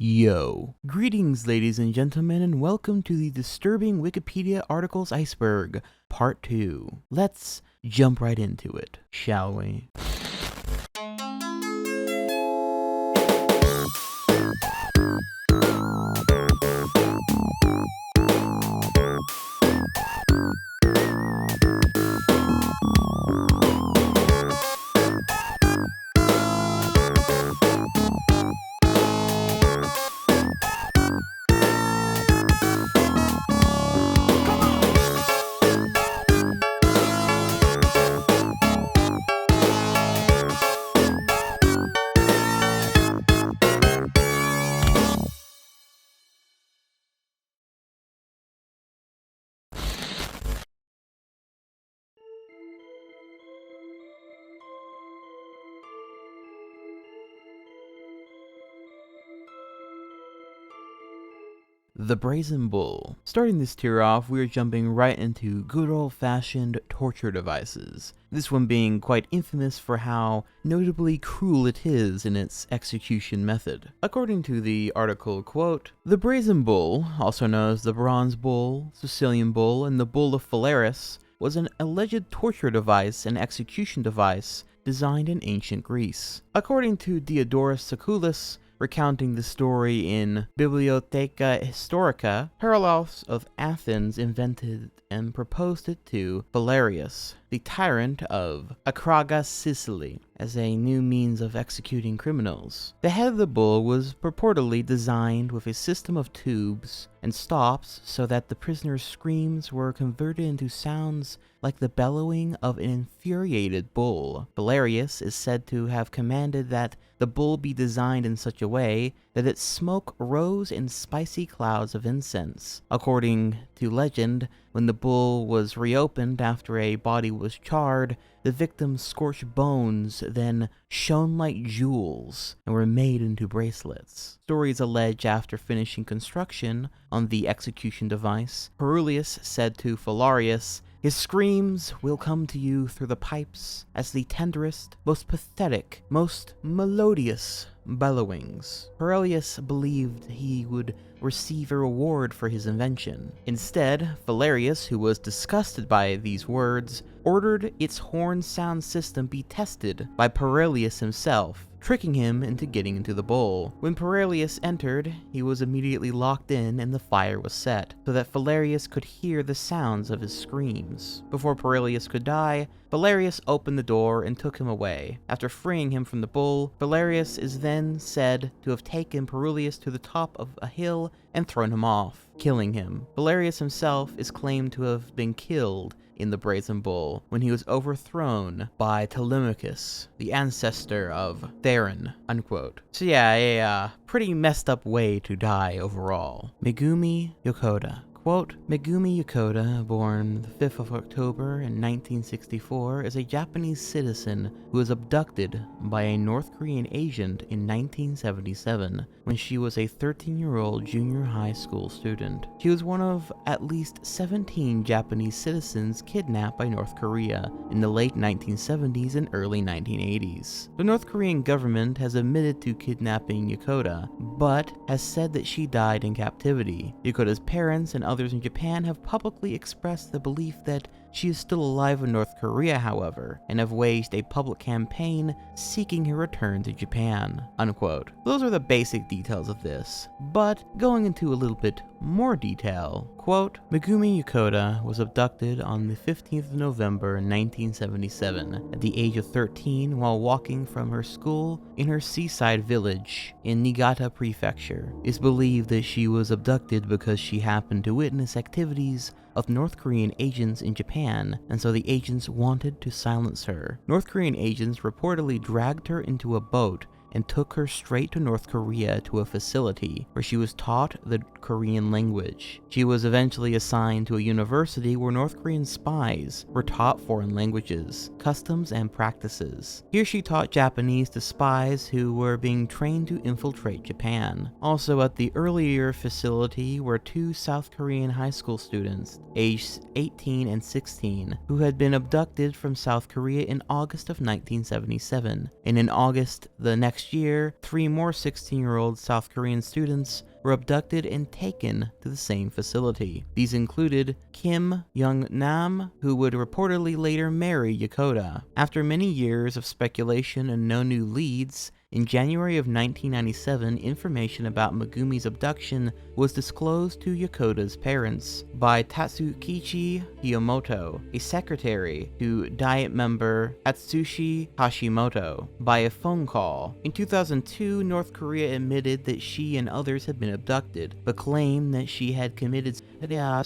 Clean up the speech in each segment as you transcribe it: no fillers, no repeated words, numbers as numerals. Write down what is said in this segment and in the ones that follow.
Yo. Greetings, ladies and gentlemen, and welcome to the Disturbing Wikipedia Articles Iceberg, Part 2. Let's jump right into it, shall we? The Brazen Bull. Starting this tier off, we are jumping right into good old-fashioned torture devices. This one being quite infamous for how notably cruel it is in its execution method. According to the article, quote, "The Brazen Bull, also known as the Bronze Bull, Sicilian Bull, and the Bull of Phalaris, was an alleged torture device and execution device designed in ancient Greece. According to Diodorus Siculus, recounting the story in Bibliotheca Historica, Heraclius of Athens invented and proposed it to Phalaris, the tyrant of Acragas, Sicily, as a new means of executing criminals. The head of the bull was purportedly designed with a system of tubes and stops so that the prisoner's screams were converted into sounds like the bellowing of an infuriated bull. Phalaris is said to have commanded that the bull be designed in such a way that its smoke rose in spicy clouds of incense. According to legend, when the bull was reopened after a body was charred, the victim's scorched bones then shone like jewels and were made into bracelets. Stories allege after finishing construction on the execution device, Perullius said to Phalaris, "His screams will come to you through the pipes as the tenderest, most pathetic, most melodious bellowings." Perullius believed he would receive a reward for his invention. Instead, Phalaris, who was disgusted by these words, ordered its horn sound system be tested by Perullius himself, tricking him into getting into the bull. When Perullius entered, he was immediately locked in and the fire was set, so that Phalaris could hear the sounds of his screams. Before Perullius could die, Phalaris opened the door and took him away. After freeing him from the bull, Phalaris is then said to have taken Perullius to the top of a hill and thrown him off, killing him. Phalaris himself is claimed to have been killed in the Brazen Bull when he was overthrown by Telemachus, the ancestor of Theron, unquote. So yeah, a pretty messed up way to die overall. Mumi Yakoda. Quote, "Mumi Yakoda, born the 5th of October in 1964, is a Japanese citizen who was abducted by a North Korean agent in 1977 when she was a 13-year-old junior high school student. She was one of at least 17 Japanese citizens kidnapped by North Korea in the late 1970s and early 1980s. The North Korean government has admitted to kidnapping Yakoda, but has said that she died in captivity. Yakoda's parents and others in Japan have publicly expressed the belief that she is still alive in North Korea, however, and have waged a public campaign seeking her return to Japan," unquote. Those are the basic details of this, but going into a little bit more detail, quote, "Mumi Yakoda was abducted on the 15th of November 1977 at the age of 13 while walking from her school in her seaside village in Niigata Prefecture. It's believed that she was abducted because she happened to witness activities of North Korean agents in Japan, and so the agents wanted to silence her. North Korean agents reportedly dragged her into a boat and took her straight to North Korea to a facility where she was taught the Korean language. She was eventually assigned to a university where North Korean spies were taught foreign languages, customs, and practices. Here she taught Japanese to spies who were being trained to infiltrate Japan. Also at the earlier facility were two South Korean high school students, aged 18 and 16, who had been abducted from South Korea in August of 1977, and in August the next next year, 3 more 16-year-old South Korean students were abducted and taken to the same facility. These included Kim Young-nam, who would reportedly later marry Yakoda. After many years of speculation and no new leads, in January of 1997, information about Megumi's abduction was disclosed to Yakoda's parents by Tatsukichi Hiyomoto, a secretary to Diet member Atsushi Hashimoto, by a phone call. In 2002, North Korea admitted that she and others had been abducted, but claimed that she had committed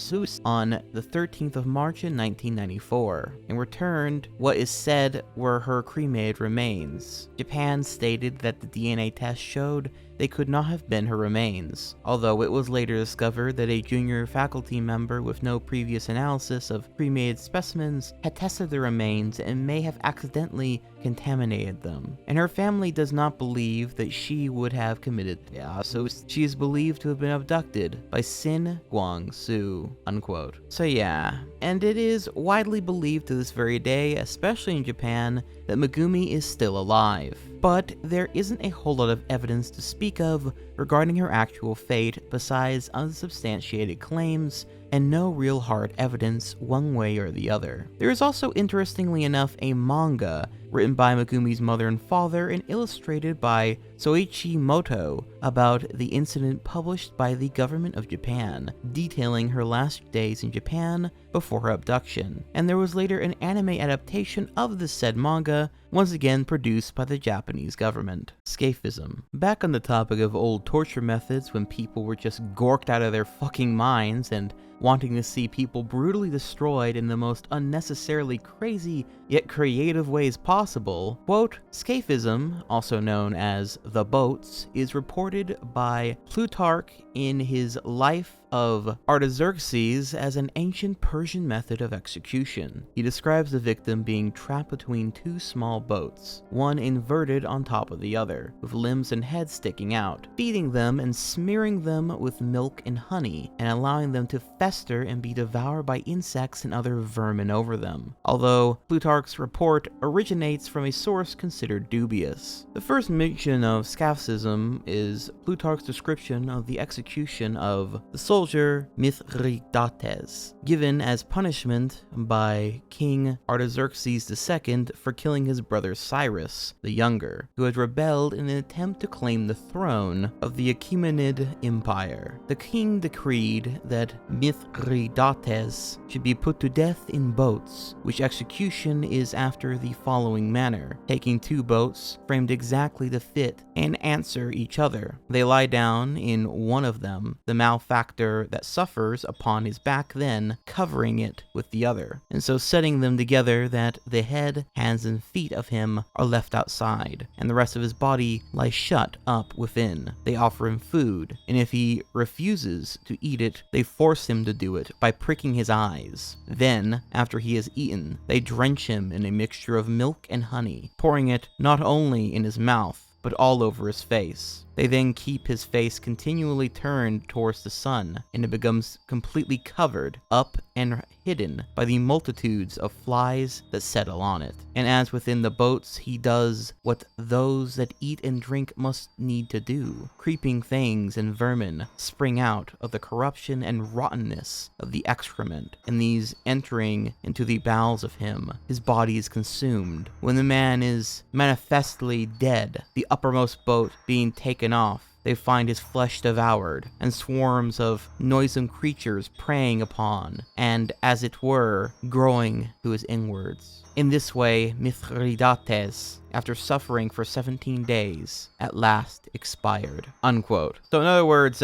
suicide on the 13th of March in 1994, and returned what is said were her cremated remains. Japan stated that the DNA test showed they could not have been her remains, although it was later discovered that a junior faculty member with no previous analysis of cremated specimens had tested the remains and may have accidentally contaminated them. And her family does not believe that she would have committed suicide. She is believed to have been abducted by Sin Gwang-soo, unquote. So yeah, and it is widely believed to this very day, especially in Japan, that Megumi is still alive. But there isn't a whole lot of evidence to speak of regarding her actual fate besides unsubstantiated claims and no real hard evidence one way or the other. There is also, interestingly enough, a manga written by Megumi's mother and father and illustrated by Soichi Moto about the incident, published by the government of Japan, detailing her last days in Japan before her abduction. And there was later an anime adaptation of the said manga, once again produced by the Japanese government. Scaphism. Back on the topic of old torture methods when people were just gorked out of their fucking minds and wanting to see people brutally destroyed in the most unnecessarily crazy yet creative ways possible, quote, Scaphism, also known as the boats, is reported by Plutarch in his Life of Artaxerxes as an ancient Persian method of execution. He describes the victim being trapped between 2 small boats, one inverted on top of the other, with limbs and heads sticking out, feeding them and smearing them with milk and honey, and allowing them to fester and be devoured by insects and other vermin over them, although Plutarch's report originates from a source considered dubious. The first mention of Scaphism is Plutarch's description of the execution of the soldier Mithridates, given as punishment by King Artaxerxes II for killing his brother Cyrus the Younger, who had rebelled in an attempt to claim the throne of the Achaemenid Empire. The king decreed that Mithridates should be put to death in boats, which execution is after the following manner, taking 2 boats framed exactly to fit and answer each other. They lie down in one of them, the malefactor that suffers upon his back, then covering it with the other, and so setting them together that the head, hands, and feet of him are left outside, and the rest of his body lies shut up within. They offer him food, and if he refuses to eat it, they force him to do it by pricking his eyes. Then, after he has eaten, they drench him in a mixture of milk and honey, pouring it not only in his mouth, but all over his face. They then keep his face continually turned towards the sun, and it becomes completely covered up and hidden by the multitudes of flies that settle on it. And as within the boats, he does what those that eat and drink must need to do. Creeping things and vermin spring out of the corruption and rottenness of the excrement, and these entering into the bowels of him, his body is consumed. When the man is manifestly dead, the uppermost boat being taken off, they find his flesh devoured, and swarms of noisome creatures preying upon, and, as it were, growing to his inwards. In this way, Mithridates, after suffering for 17 days, at last expired, unquote. So in other words,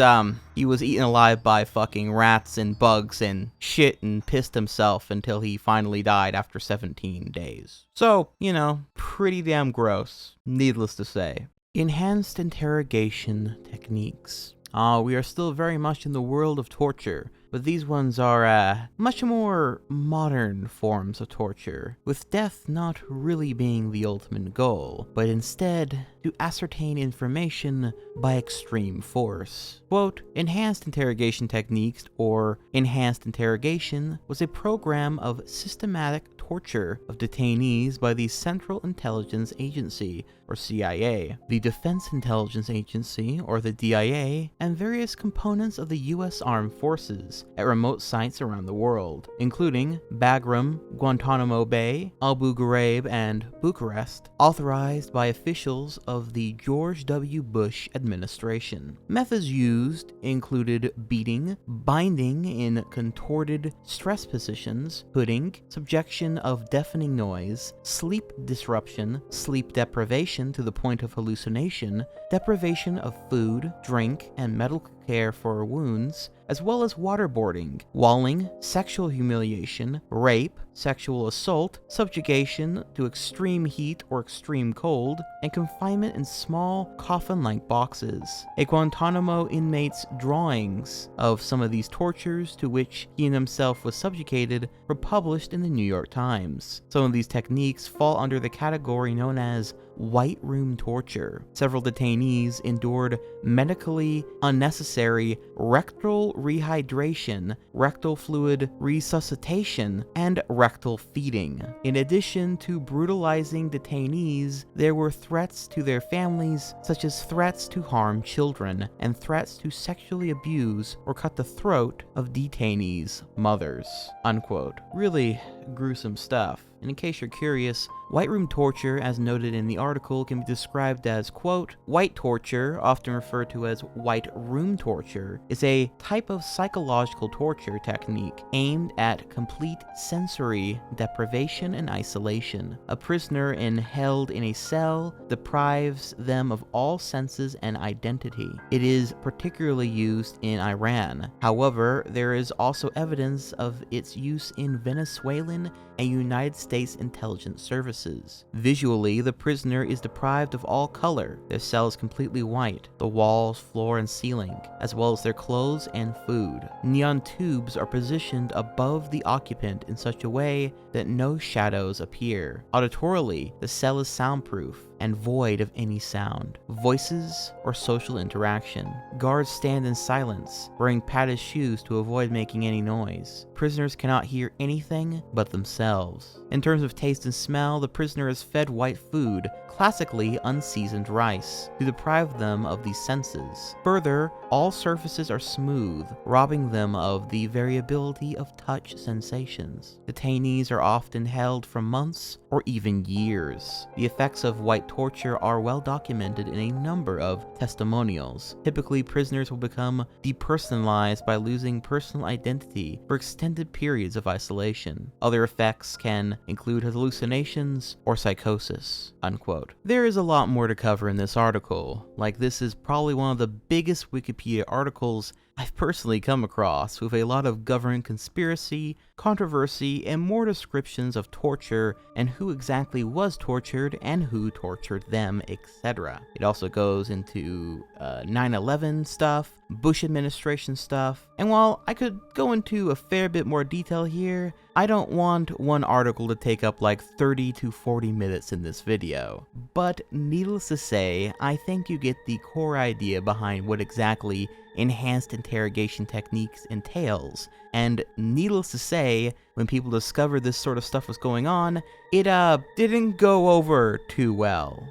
he was eaten alive by fucking rats and bugs and shit and pissed himself until he finally died after 17 days. So, you know, pretty damn gross, needless to say. Enhanced interrogation techniques. We are still very much in the world of torture, but these ones are much more modern forms of torture, with death not really being the ultimate goal, but instead to ascertain information by extreme force. Quote, enhanced interrogation techniques, or enhanced interrogation, was a program of systematic torture of detainees by the Central Intelligence Agency, or CIA, the Defense Intelligence Agency, or the DIA, and various components of the U.S. Armed Forces at remote sites around the world, including Bagram, Guantanamo Bay, Abu Ghraib, and Bucharest, authorized by officials of the George W. Bush administration. Methods used included beating, binding in contorted stress positions, hooding, subjection of deafening noise, sleep disruption, sleep deprivation to the point of hallucination, deprivation of food, drink, and medical care for wounds, as well as waterboarding, walling, sexual humiliation, rape, sexual assault, subjugation to extreme heat or extreme cold, and confinement in small coffin-like boxes. A Guantanamo inmate's drawings of some of these tortures to which he and himself was subjugated were published in the New York Times. Some of these techniques fall under the category known as white room torture. Several detainees endured medically unnecessary rectal rehydration, rectal fluid resuscitation, and rectal feeding. In addition to brutalizing detainees, there were threats to their families, such as threats to harm children and threats to sexually abuse or cut the throat of detainees' mothers." Unquote. Really gruesome stuff. And in case you're curious, white room torture, as noted in the article, can be described as, quote, "White torture, often referred to as white room torture, is a type of psychological torture technique aimed at complete sensory deprivation and isolation. A prisoner held in a cell deprives them of all senses and identity. It is particularly used in Iran. However, there is also evidence of its use in Venezuelan and United States intelligence services. Visually, the prisoner is deprived of all color. Their cell is completely white, the walls, floor, and ceiling, as well as their clothes and food. Neon tubes are positioned above the occupant in such a way that no shadows appear. Auditorily, the cell is soundproof and void of any sound, voices, or social interaction. Guards stand in silence, wearing padded shoes to avoid making any noise. Prisoners cannot hear anything but themselves. In terms of taste and smell, the prisoner is fed white food, classically unseasoned rice, to deprive them of these senses. Further, all surfaces are smooth, robbing them of the variability of touch sensations. Detainees are often held for months or even years. The effects of white torture are well documented in a number of testimonials. Typically, prisoners will become depersonalized by losing personal identity for extended periods of isolation. Other effects can include hallucinations or psychosis." Unquote. There is a lot more to cover in this article. Like, this is probably one of the biggest Wikipedia articles I've personally come across, with a lot of government conspiracy, controversy, and more descriptions of torture and who exactly was tortured and who tortured them, etc. It also goes into 9/11 stuff, Bush administration stuff, and while I could go into a fair bit more detail here, I don't want one article to take up like 30 to 40 minutes in this video. But needless to say, I think you get the core idea behind what exactly enhanced interrogation techniques entails, and needless to say, when people discovered this sort of stuff was going on, it didn't go over too well.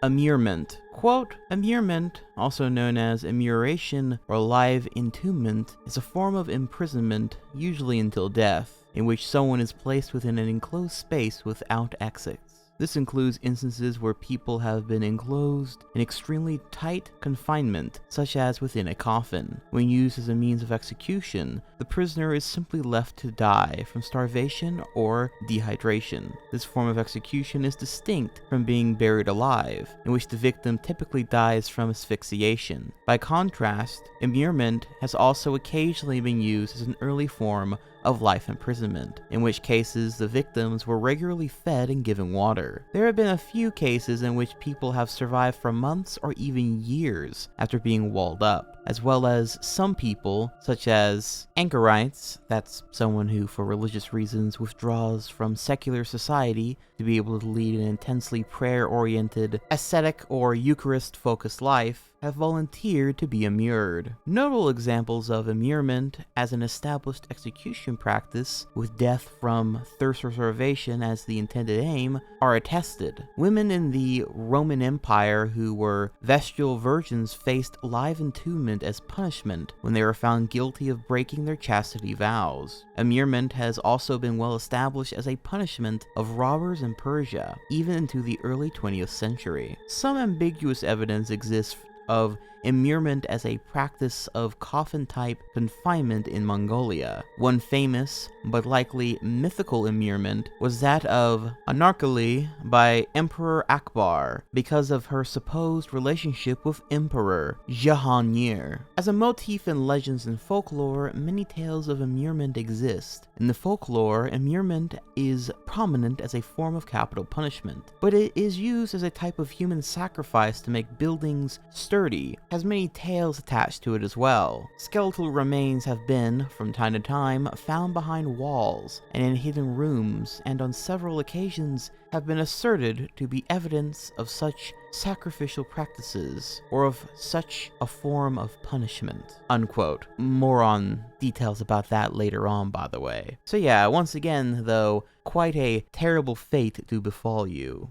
Immurement. Quote, "Immurement, also known as immuration or live entombment, is a form of imprisonment, usually until death, in which someone is placed within an enclosed space without exits. This includes instances where people have been enclosed in extremely tight confinement, such as within a coffin. When used as a means of execution, the prisoner is simply left to die from starvation or dehydration. This form of execution is distinct from being buried alive, in which the victim typically dies from asphyxiation. By contrast, immurement has also occasionally been used as an early form of life imprisonment, in which cases the victims were regularly fed and given water. There have been a few cases in which people have survived for months or even years after being walled up. as well as some people, such as anchorites, that's someone who, for religious reasons, withdraws from secular society to be able to lead an intensely prayer-oriented, ascetic or Eucharist-focused life, have volunteered to be immured. Notable examples of immurement as an established execution practice, with death from thirst or starvation as the intended aim, are attested. Women in the Roman Empire who were vestal virgins faced live entombment as punishment when they were found guilty of breaking their chastity vows. Immurement has also been well established as a punishment of robbers in Persia, even into the early 20th century. Some ambiguous evidence exists of immurement as a practice of coffin-type confinement in Mongolia. One famous, but likely mythical immurement was that of Anarkali by Emperor Akbar because of her supposed relationship with Emperor Jahangir. As a motif in legends and folklore, many tales of immurement exist. In the folklore, immurement is prominent as a form of capital punishment, but it is used as a type of human sacrifice to make buildings sturdy, has many tales attached to it as well. Skeletal remains have been, from time to time, found behind walls and in hidden rooms, and on several occasions have been asserted to be evidence of such sacrificial practices, or of such a form of punishment." Unquote. More on details about that later on, by the way. So yeah, once again, though, quite a terrible fate to befall you.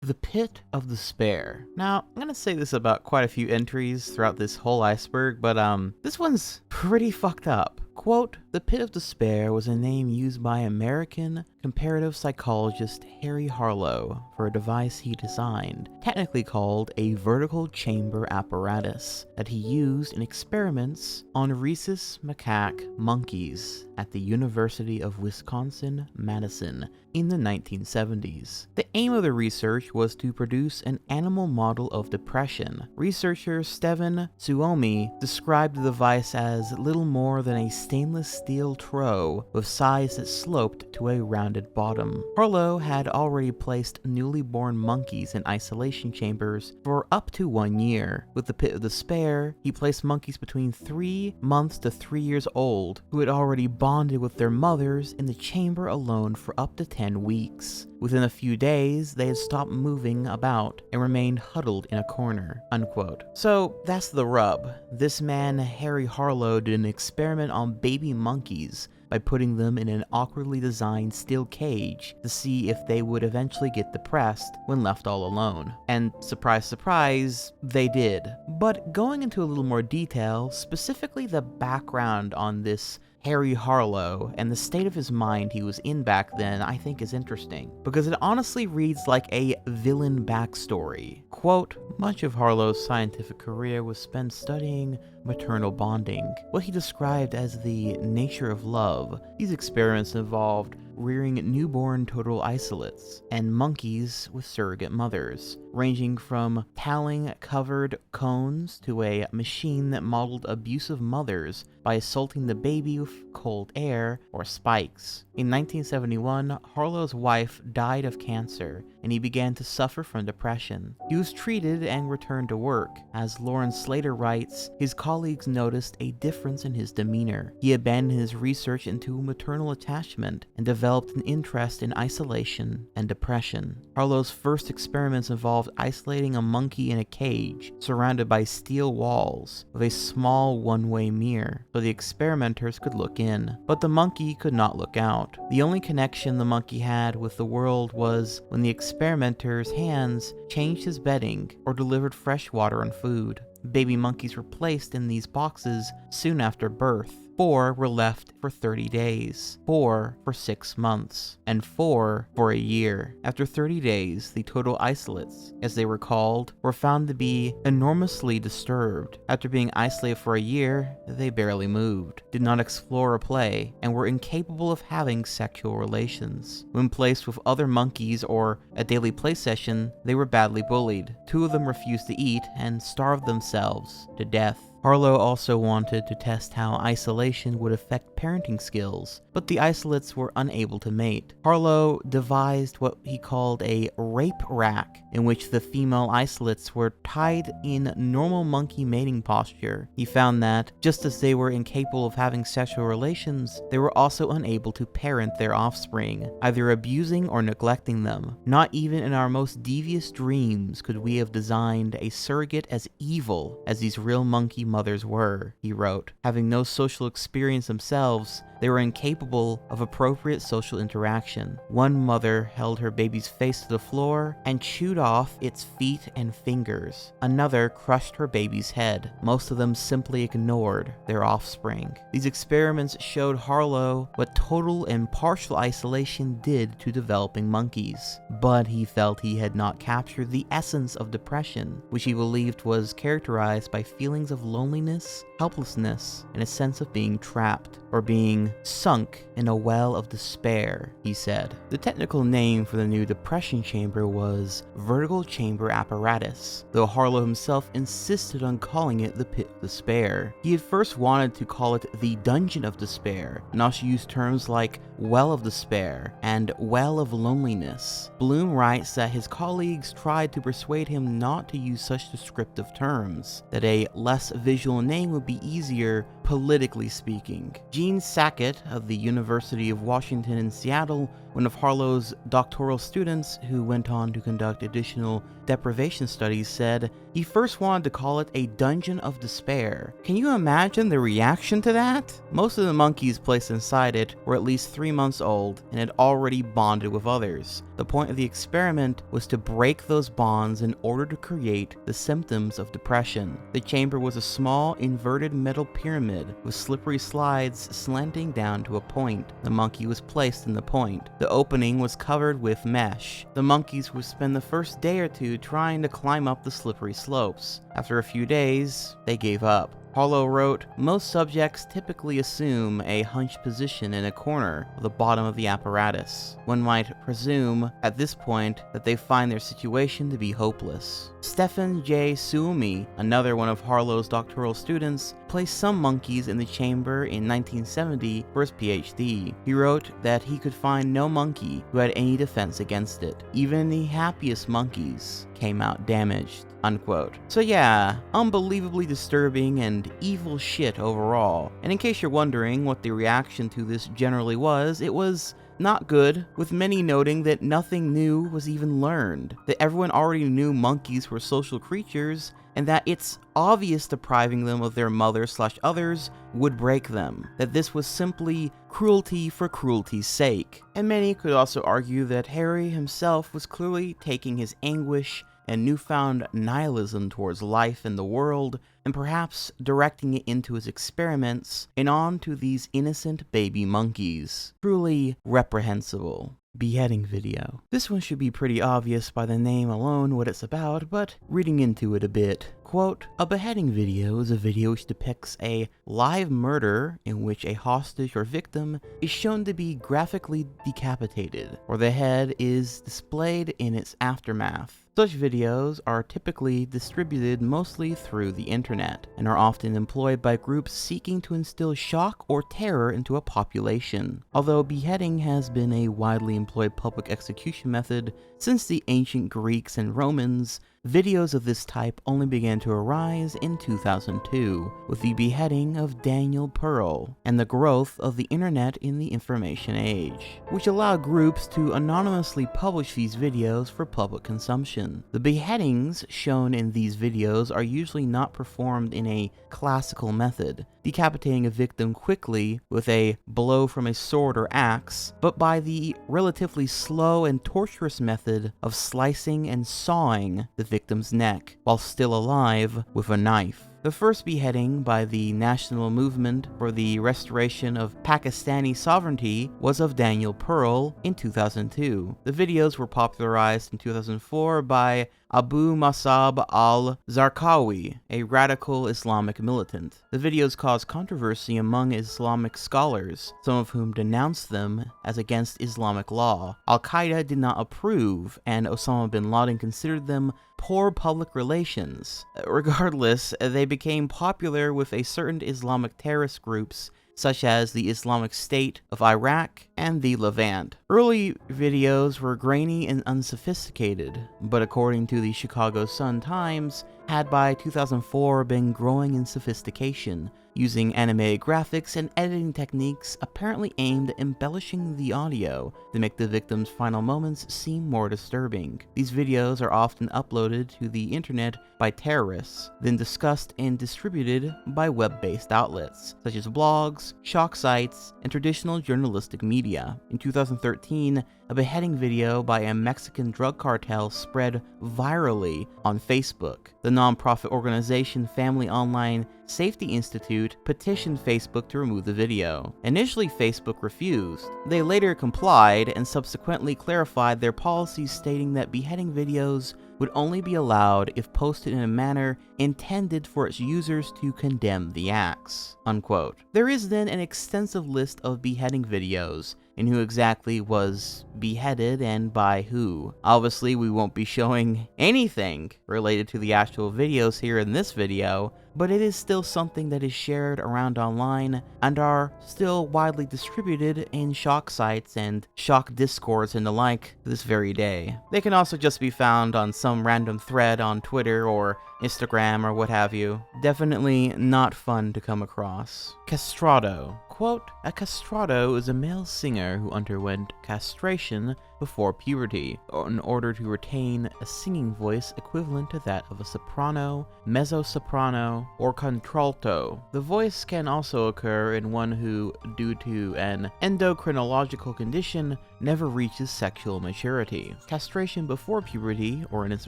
The Pit of the Spair. Now, I'm gonna say this about quite a few entries throughout this whole iceberg, but this one's pretty fucked up. Quote, "The Pit of the Spair was a name used by American comparative psychologist Harry Harlow for a device he designed, technically called a vertical chamber apparatus, that he used in experiments on rhesus macaque monkeys at the University of Wisconsin-Madison in the 1970s. The aim of the research was to produce an animal model of depression. Researcher Steven Suomi described the device as little more than a stainless steel trough with sides that sloped to a rounded bottom. Harlow had already placed newly born monkeys in isolation chambers for up to 1 year. With the Pit of the Spair, he placed monkeys between 3 months to 3 years old who had already bonded with their mothers in the chamber alone for up to 10 weeks. Within a few days, they had stopped moving about and remained huddled in a corner." Unquote. So that's the rub. This man, Harry Harlow, did an experiment on baby monkeys by putting them in an awkwardly designed steel cage to see if they would eventually get depressed when left all alone. And surprise, surprise, they did. But going into a little more detail, specifically the background on this Harry Harlow and the state of his mind he was in back then, I think is interesting, because it honestly reads like a villain backstory. Quote, "Much of Harlow's scientific career was spent studying maternal bonding, what he described as the nature of love. These experiments involved rearing newborn total isolates and monkeys with surrogate mothers, ranging from taling-covered cones to a machine that modeled abusive mothers by assaulting the baby with cold air or spikes. In 1971, Harlow's wife died of cancer, and he began to suffer from depression. He was treated and returned to work. As Lauren Slater writes, his colleagues noticed a difference in his demeanor. He abandoned his research into maternal attachment and developed an interest in isolation and depression. Harlow's first experiments involved isolating a monkey in a cage surrounded by steel walls with a small one-way mirror so the experimenters could look in, but the monkey could not look out. The only connection the monkey had with the world was when the experimenter's hands changed his bedding or delivered fresh water and food. Baby monkeys were placed in these boxes soon after birth. 4 were left for 30 days, 4 for 6 months, and 4 for a year. After 30 days, the total isolates, as they were called, were found to be enormously disturbed. After being isolated for a year, they barely moved, did not explore or play, and were incapable of having sexual relations. When placed with other monkeys or a daily play session, they were badly bullied. 2 of them refused to eat and starved themselves to death. Harlow also wanted to test how isolation would affect parenting skills, but the isolates were unable to mate. Harlow devised what he called a rape rack, in which the female isolates were tied in normal monkey mating posture. He found that, just as they were incapable of having sexual relations, they were also unable to parent their offspring, either abusing or neglecting them. Not even in our most devious dreams could we have designed a surrogate as evil as these real monkey mothers were, he wrote. Having no social experience themselves, they were incapable of appropriate social interaction. One mother held her baby's face to the floor and chewed off its feet and fingers. Another crushed her baby's head. Most of them simply ignored their offspring. These experiments showed Harlow what total and partial isolation did to developing monkeys, but he felt he had not captured the essence of depression, which he believed was characterized by feelings of loneliness, helplessness, and a sense of being trapped, or being sunk in a well of despair, he said. The technical name for the new depression chamber was vertical chamber apparatus, though Harlow himself insisted on calling it the pit of despair. He had first wanted to call it the dungeon of despair, and also used terms like well of despair and well of loneliness. Bloom writes that his colleagues tried to persuade him not to use such descriptive terms, that a less visual name would be easier politically speaking. Gene Sackett of the University of Washington in Seattle, one of Harlow's doctoral students who went on to conduct additional deprivation studies, said he first wanted to call it a dungeon of despair. Can you imagine the reaction to that? Most of the monkeys placed inside it were at least 3 months old and had already bonded with others. The point of the experiment was to break those bonds in order to create the symptoms of depression. The chamber was a small inverted metal pyramid with slippery slides slanting down to a point. The monkey was placed in the point. The opening was covered with mesh. The monkeys would spend the first day or two trying to climb up the slippery slopes. After a few days, they gave up. Harlow wrote, most subjects typically assume a hunched position in a corner of the bottom of the apparatus. One might presume at this point that they find their situation to be hopeless. Stephen J. Suomi, another one of Harlow's doctoral students, placed some monkeys in the chamber in 1970 for his PhD. He wrote that he could find no monkey who had any defense against it. Even the happiest monkeys came out damaged, unquote. So yeah, unbelievably disturbing and evil shit overall. And in case you're wondering what the reaction to this generally was, it was not good, with many noting that nothing new was even learned, that everyone already knew monkeys were social creatures, and that it's obvious depriving them of their mother/others would break them, that this was simply cruelty for cruelty's sake. And many could also argue that Harry himself was clearly taking his anguish and newfound nihilism towards life and the world, and perhaps directing it into his experiments and on to these innocent baby monkeys. Truly reprehensible. Beheading video. This one should be pretty obvious by the name alone what it's about, but reading into it a bit. Quote, a beheading video is a video which depicts a live murder in which a hostage or victim is shown to be graphically decapitated, or the head is displayed in its aftermath. Such videos are typically distributed mostly through the internet, and are often employed by groups seeking to instill shock or terror into a population. Although beheading has been a widely employed public execution method since the ancient Greeks and Romans, videos of this type only began to arise in 2002, with the beheading of Daniel Pearl, and the growth of the internet in the information age, which allowed groups to anonymously publish these videos for public consumption. The beheadings shown in these videos are usually not performed in a classical method, decapitating a victim quickly with a blow from a sword or axe, but by the relatively slow and torturous method of slicing and sawing the victim's neck while still alive with a knife. The first beheading by the National Movement for the Restoration of Pakistani Sovereignty was of Daniel Pearl in 2002. The videos were popularized in 2004 by Abu Musab al-Zarqawi, a radical Islamic militant. The videos caused controversy among Islamic scholars, some of whom denounced them as against Islamic law. Al-Qaeda did not approve, and Osama bin Laden considered them poor public relations. Regardless, they became popular with a certain Islamic terrorist groups such as the Islamic State of Iraq and the Levant. Early videos were grainy and unsophisticated, but according to the Chicago Sun-Times, had by 2004 been growing in sophistication, using animated graphics and editing techniques apparently aimed at embellishing the audio to make the victim's final moments seem more disturbing. These videos are often uploaded to the internet by terrorists, then discussed and distributed by web-based outlets, such as blogs, shock sites, and traditional journalistic media. In 2013, a beheading video by a Mexican drug cartel spread virally on Facebook. The nonprofit organization Family Online Safety Institute petitioned Facebook to remove the video. Initially, Facebook refused. They later complied and subsequently clarified their policies, stating that beheading videos would only be allowed if posted in a manner intended for its users to condemn the acts, unquote. There is then an extensive list of beheading videos, and who exactly was beheaded and by who. Obviously, we won't be showing anything related to the actual videos here in this video, but it is still something that is shared around online and are still widely distributed in shock sites and shock discords and the like this very day. They can also just be found on some random thread on Twitter or Instagram or what have you. Definitely not fun to come across. Castrato. Quote, a castrato is a male singer who underwent castration before puberty in order to retain a singing voice equivalent to that of a soprano, mezzo-soprano, or contralto. The voice can also occur in one who, due to an endocrinological condition, never reaches sexual maturity. Castration before puberty, or in its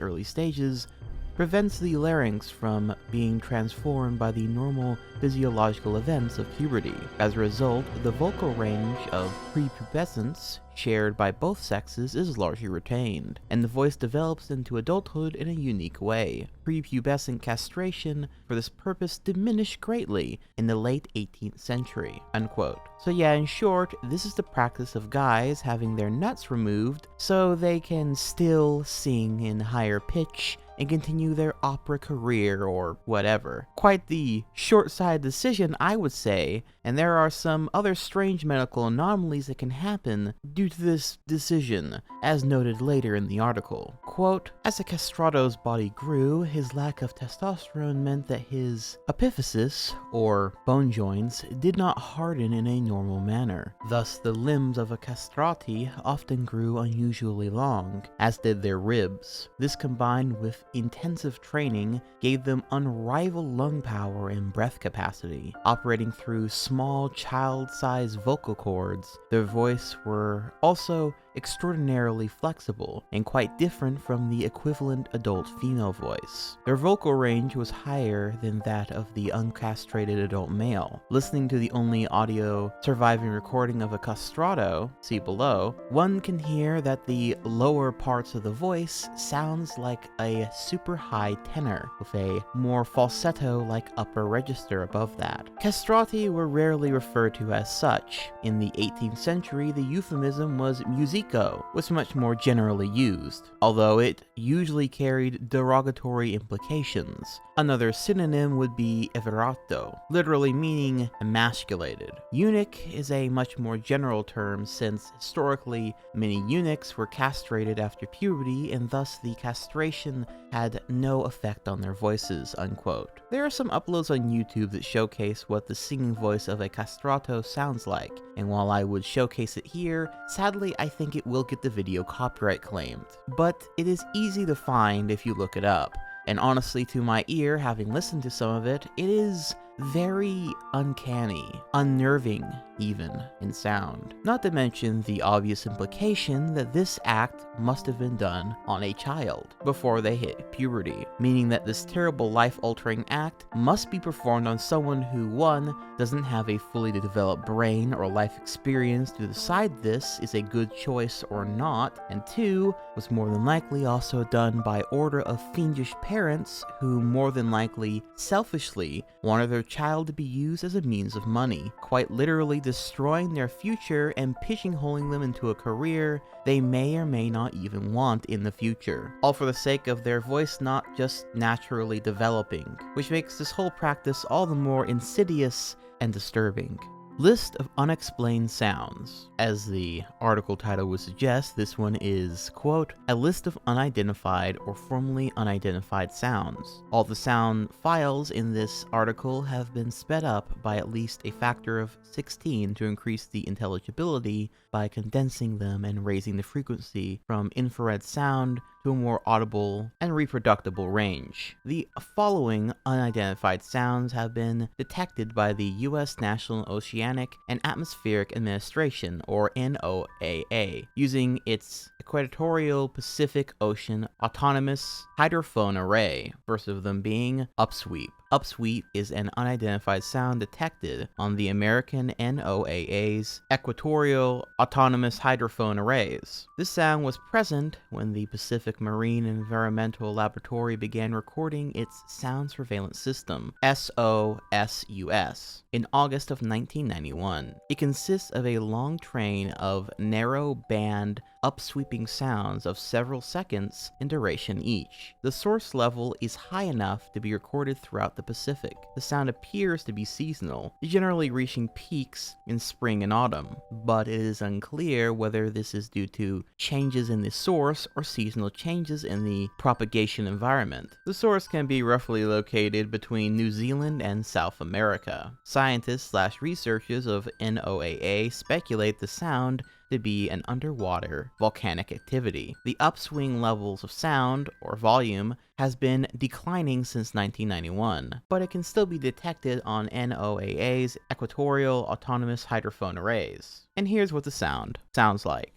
early stages, prevents the larynx from being transformed by the normal physiological events of puberty. As a result, the vocal range of prepubescence shared by both sexes is largely retained, and the voice develops into adulthood in a unique way. Prepubescent castration for this purpose diminished greatly in the late 18th century, unquote. So yeah, in short, this is the practice of guys having their nuts removed so they can still sing in higher pitch and continue their opera career or whatever. Quite the short-sighted decision, I would say, and there are some other strange medical anomalies that can happen due to this decision, as noted later in the article. Quote, as the castrato's body grew, his lack of testosterone meant that his epiphysis, or bone joints, did not harden in a normal manner. Thus, the limbs of a castrati often grew unusually long, as did their ribs. This combined with intensive training gave them unrivaled lung power and breath capacity. Operating through small child-sized vocal cords, their voice were also extraordinarily flexible and quite different from the equivalent adult female voice. Their vocal range was higher than that of the uncastrated adult male. Listening to the only audio surviving recording of a castrato, see below, one can hear that the lower parts of the voice sounds like a super high tenor, with a more falsetto-like upper register above that. Castrati were rarely referred to as such. In the 18th century, the euphemism was musico, was much more generally used, although it usually carried derogatory implications. Another synonym would be everato, literally meaning emasculated. Eunuch is a much more general term since historically many eunuchs were castrated after puberty and thus the castration had no effect on their voices, unquote. There are some uploads on YouTube that showcase what the singing voice of a castrato sounds like, and while I would showcase it here, sadly I think it will get the video copyright claimed. But it is easy to find if you look it up, and honestly to my ear, having listened to some of it, it is very uncanny, unnerving, even in sound. Not to mention the obvious implication that this act must have been done on a child before they hit puberty, meaning that this terrible life-altering act must be performed on someone who, 1, doesn't have a fully developed brain or life experience to decide this is a good choice or not, and 2, was more than likely also done by order of fiendish parents who more than likely selfishly wanted their child to be used as a means of money, quite literally destroying their future and pigeonholing them into a career they may or may not even want in the future, all for the sake of their voice not just naturally developing, which makes this whole practice all the more insidious and disturbing. List of unexplained sounds. As the article title would suggest, this one is, quote, a list of unidentified or formerly unidentified sounds. All the sound files in this article have been sped up by at least a factor of 16 to increase the intelligibility by condensing them and raising the frequency from infrared sound to a more audible and reproducible range. The following unidentified sounds have been detected by the U.S. National Oceanic and Atmospheric Administration, or NOAA, using its Equatorial Pacific Ocean Autonomous Hydrophone Array, first of them being upsweep. Upsweep is an unidentified sound detected on the American NOAA's Equatorial Autonomous Hydrophone Arrays. This sound was present when the Pacific Marine Environmental Laboratory began recording its Sound Surveillance System, SOSUS, in August of 1991. It consists of a long train of narrow-band upsweeping sounds of several seconds in duration each. The source level is high enough to be recorded throughout the Pacific. The sound appears to be seasonal, generally reaching peaks in spring and autumn, but it is unclear whether this is due to changes in the source or seasonal changes in the propagation environment. The source can be roughly located between New Zealand and South America. Scientists/researchers of NOAA speculate the sound to be an underwater volcanic activity. The upswing levels of sound, or volume, has been declining since 1991, but it can still be detected on NOAA's Equatorial Autonomous Hydrophone Arrays. And here's what the sound sounds like.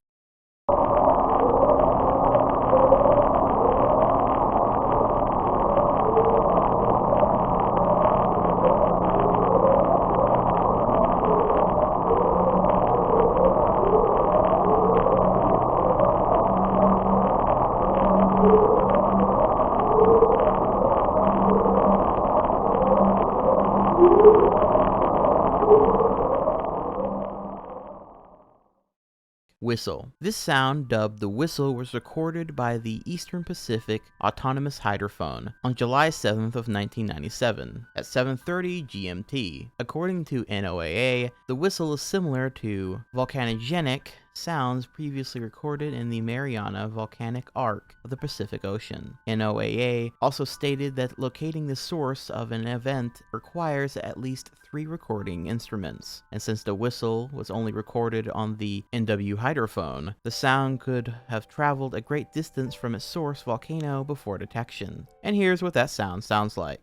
Whistle. This sound, dubbed the whistle, was recorded by the Eastern Pacific Autonomous Hydrophone on July 7th of 1997 at 7:30 GMT. According to NOAA, the whistle is similar to volcanogenic sounds previously recorded in the Mariana Volcanic Arc of the Pacific Ocean. NOAA also stated that locating the source of an event requires at least 3 recording instruments, and since the whistle was only recorded on the NW hydrophone, the sound could have traveled a great distance from its source volcano before detection. And here's what that sound sounds like.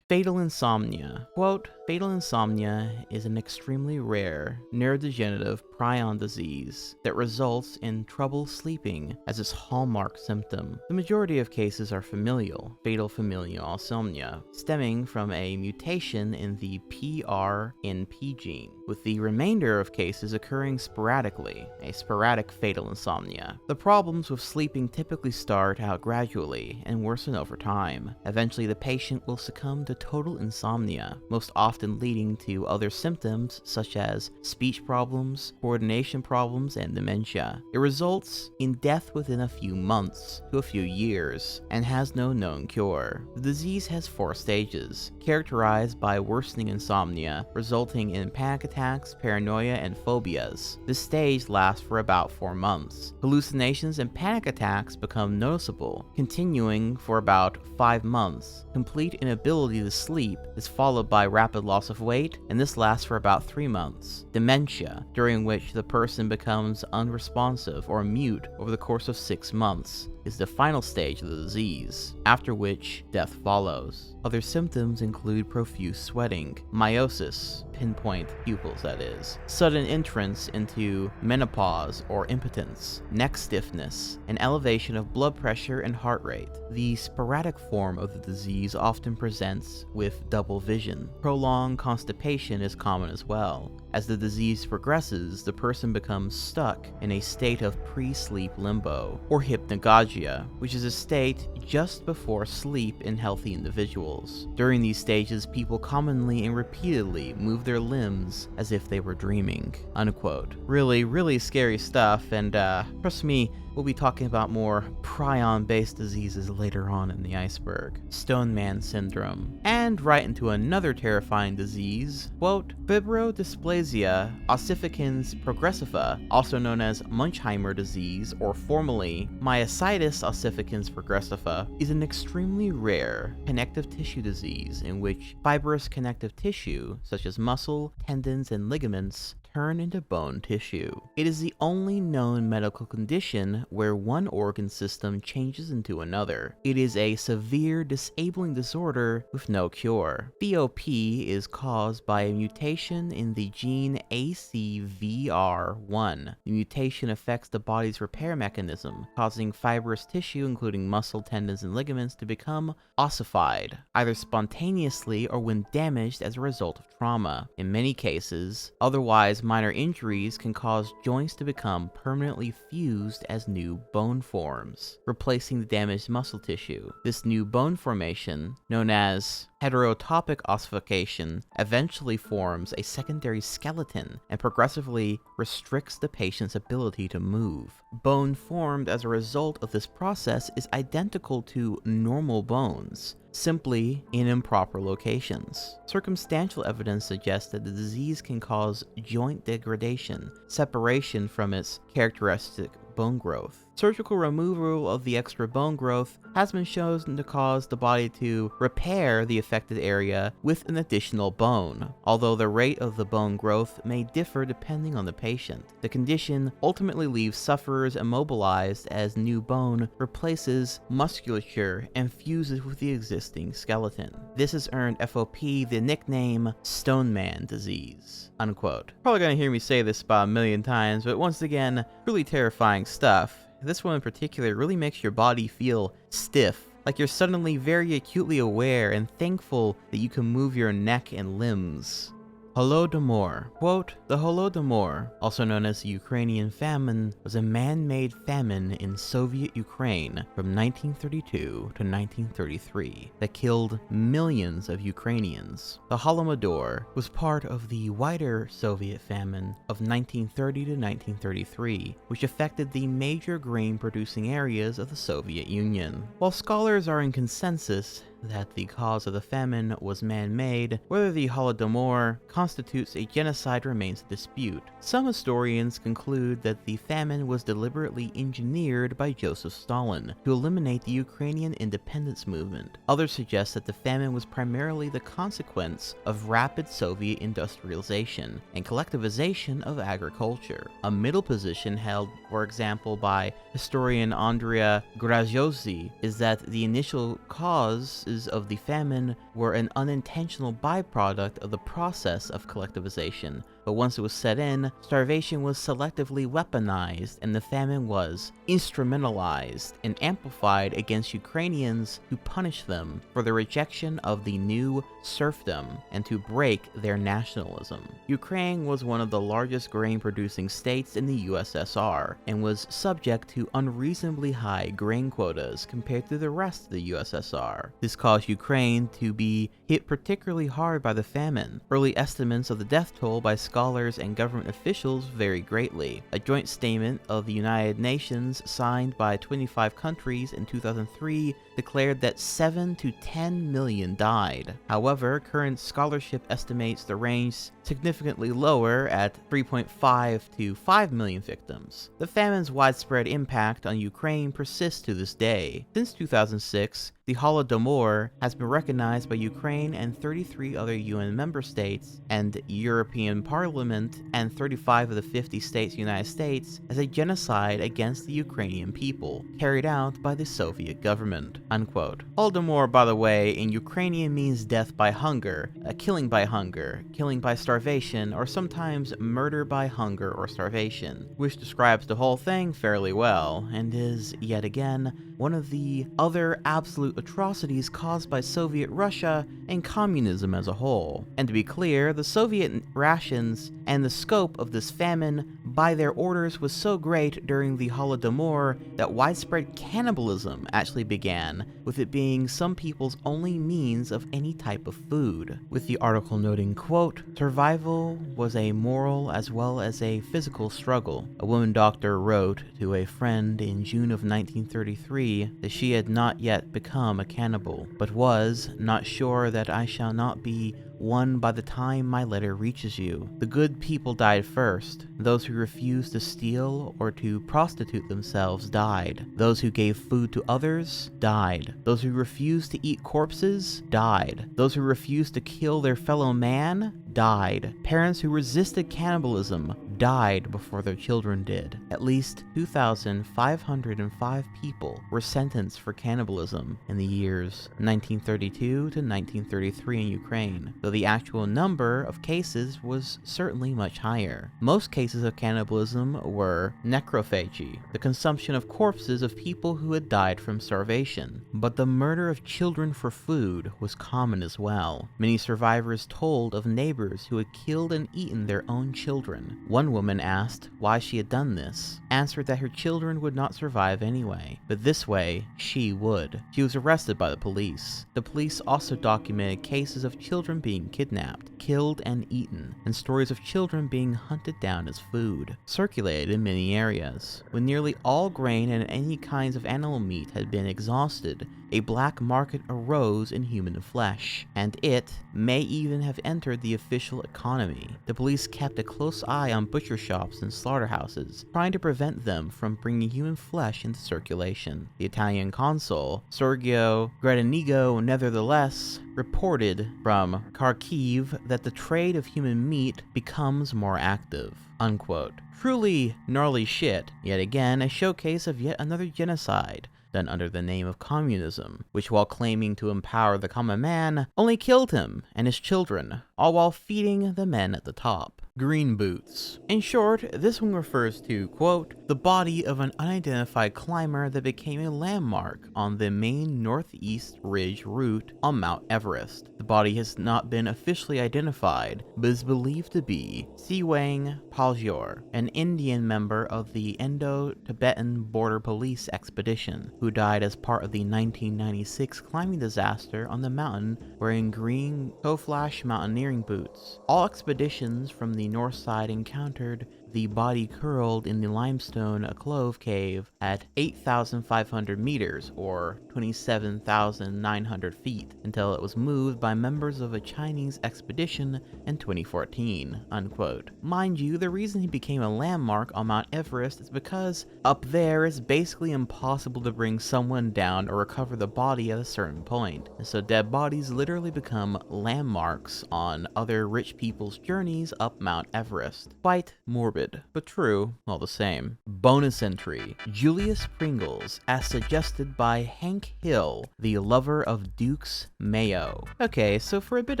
Fatal insomnia. Quote, fatal insomnia is an extremely rare neurodegenerative prion disease that results in trouble sleeping as its hallmark symptom. The majority of cases are familial, fatal familial insomnia, stemming from a mutation in the PRNP gene, with the remainder of cases occurring sporadically, a sporadic fatal insomnia. The problems with sleeping typically start out gradually and worsen over time. Eventually, the patient will succumb to total insomnia, most often leading to other symptoms such as speech problems, coordination problems, and dementia. It results in death within a few months to a few years and has no known cure. The disease has 4 stages, characterized by worsening insomnia, resulting in panic attacks, paranoia, and phobias. This stage lasts for about 4 months. Hallucinations and panic attacks become noticeable, continuing for about 5 months. Complete inability to sleep is followed by rapid loss of weight, and this lasts for about 3 months. Dementia, during which the person becomes unresponsive or mute over the course of 6 months, is the final stage of the disease, after which death follows. Other symptoms include profuse sweating, meiosis, pinpoint pupils that is, sudden entrance into menopause or impotence, neck stiffness, an elevation of blood pressure and heart rate. The sporadic form of the disease often presents with double vision. Prolonged constipation is common as well. As the disease progresses, the person becomes stuck in a state of pre-sleep limbo, or hypnagogia, which is a state just before sleep in healthy individuals. During these stages, people commonly and repeatedly move their limbs as if they were dreaming." Unquote. Really scary stuff, and trust me, we'll be talking about more prion-based diseases later on in the iceberg. Stone Man Syndrome. And right into another terrifying disease, quote, "Fibrodysplasia ossificans progressiva, also known as Munchheimer disease, or formerly myositis ossificans progressiva, is an extremely rare connective tissue disease in which fibrous connective tissue, such as muscle, tendons, and ligaments, turn into bone tissue. It is the only known medical condition where one organ system changes into another. It is a severe disabling disorder with no cure. FOP is caused by a mutation in the gene ACVR1. The mutation affects the body's repair mechanism, causing fibrous tissue, including muscle, tendons, and ligaments, to become ossified, either spontaneously or when damaged as a result of trauma. In many cases, otherwise minor injuries can cause joints to become permanently fused as new bone forms, replacing the damaged muscle tissue. This new bone formation, known as heterotopic ossification, eventually forms a secondary skeleton and progressively restricts the patient's ability to move. Bone formed as a result of this process is identical to normal bones, simply in improper locations. Circumstantial evidence suggests that the disease can cause joint degradation, separation from its characteristic bone growth. Surgical removal of the extra bone growth has been shown to cause the body to repair the affected area with an additional bone, although the rate of the bone growth may differ depending on the patient. The condition ultimately leaves sufferers immobilized as new bone replaces musculature and fuses with the existing skeleton. This has earned FOP the nickname Stone Man disease. Unquote. Probably gonna hear me say this about a million times, but once again, really terrifying stuff. This one in particular really makes your body feel stiff, like you're suddenly very acutely aware and thankful that you can move your neck and limbs. Holodomor. Quote, "The Holodomor, also known as the Ukrainian famine, was a man-made famine in Soviet Ukraine from 1932 to 1933 that killed millions of Ukrainians. The Holodomor was part of the wider Soviet famine of 1930 to 1933, which affected the major grain-producing areas of the Soviet Union. While scholars are in consensus that the cause of the famine was man-made, whether the Holodomor constitutes a genocide remains a dispute. Some historians conclude that the famine was deliberately engineered by Joseph Stalin to eliminate the Ukrainian independence movement. Others suggest that the famine was primarily the consequence of rapid Soviet industrialization and collectivization of agriculture. A middle position held, for example, by historian Andrea Graziosi is that the initial cause of the famine were an unintentional byproduct of the process of collectivization, but once it was set in, starvation was selectively weaponized and the famine was instrumentalized and amplified against Ukrainians to punish them for their rejection of the new serfdom and to break their nationalism. Ukraine was one of the largest grain-producing states in the USSR and was subject to unreasonably high grain quotas compared to the rest of the USSR. This caused Ukraine to be hit particularly hard by the famine. Early estimates of the death toll by scholars and government officials vary greatly. A joint statement of the United Nations signed by 25 countries in 2003 declared that 7 to 10 million died. However, current scholarship estimates the range significantly lower at 3.5 to 5 million victims. The famine's widespread impact on Ukraine persists to this day. Since 2006, the Holodomor has been recognized by Ukraine and 33 other UN member states and European Parliament and 35 of the 50 states of the United States as a genocide against the Ukrainian people, carried out by the Soviet government. Unquote. Holodomor, by the way, in Ukrainian means death by hunger, killing by starvation, or sometimes murder by hunger or starvation, which describes the whole thing fairly well, and is, yet again, one of the other absolute atrocities caused by Soviet Russia and communism as a whole. And to be clear, the Soviet rations and the scope of this famine by their orders was so great during the Holodomor that widespread cannibalism actually began, with it being some people's only means of any type of food. With the article noting, quote, "Survival was a moral as well as a physical struggle." A woman doctor wrote to a friend in June of 1933 that she had not yet become a cannibal, but was not sure that I shall not be one by the time my letter reaches you. The good people died first. Those who refused to steal or to prostitute themselves died. Those who gave food to others died. Those who refused to eat corpses died. Those who refused to kill their fellow man died. Parents who resisted cannibalism died before their children did. At least 2,505 people were sentenced for cannibalism in the years 1932 to 1933 in Ukraine, though the actual number of cases was certainly much higher. Most cases of cannibalism were necrophagy, the consumption of corpses of people who had died from starvation, but the murder of children for food was common as well. Many survivors told of neighbors who had killed and eaten their own children. One woman asked why she had done this, answered that her children would not survive anyway, but this way, she would. She was arrested by the police. The police also documented cases of children being kidnapped, killed and eaten, and stories of children being hunted down as food, circulated in many areas. When nearly all grain and any kinds of animal meat had been exhausted, a black market arose in human flesh, and it may even have entered the official economy. The police kept a close eye on butcher shops and slaughterhouses, trying to prevent them from bringing human flesh into circulation. The Italian consul, Sergio Gradenigo, nevertheless, reported from Kharkiv that the trade of human meat becomes more active. Unquote. Truly gnarly shit. Yet again, a showcase of yet another genocide done under the name of communism, which, while claiming to empower the common man, only killed him and his children, all while feeding the men at the top. Green boots. In short, this one refers to, quote, the body of an unidentified climber that became a landmark on the main northeast ridge route on Mount Everest. The body has not been officially identified, but is believed to be Siwang Paljor, an Indian member of the Indo-Tibetan Border Police expedition, who died as part of the 1996 climbing disaster on the mountain wearing green toe-flash mountaineering boots. All expeditions from the north side encountered the body curled in the limestone clove cave at 8,500 meters, or 27,900 feet, until it was moved by members of a Chinese expedition in 2014, unquote. Mind you, the reason he became a landmark on Mount Everest is because up there it's basically impossible to bring someone down or recover the body at a certain point, and so dead bodies literally become landmarks on other rich people's journeys up Mount Everest. Quite morbid. Morbid, but true all the same. Bonus entry, Julius Pringles, as suggested by Hank Hill, the lover of Duke's Mayo. Okay, so for a bit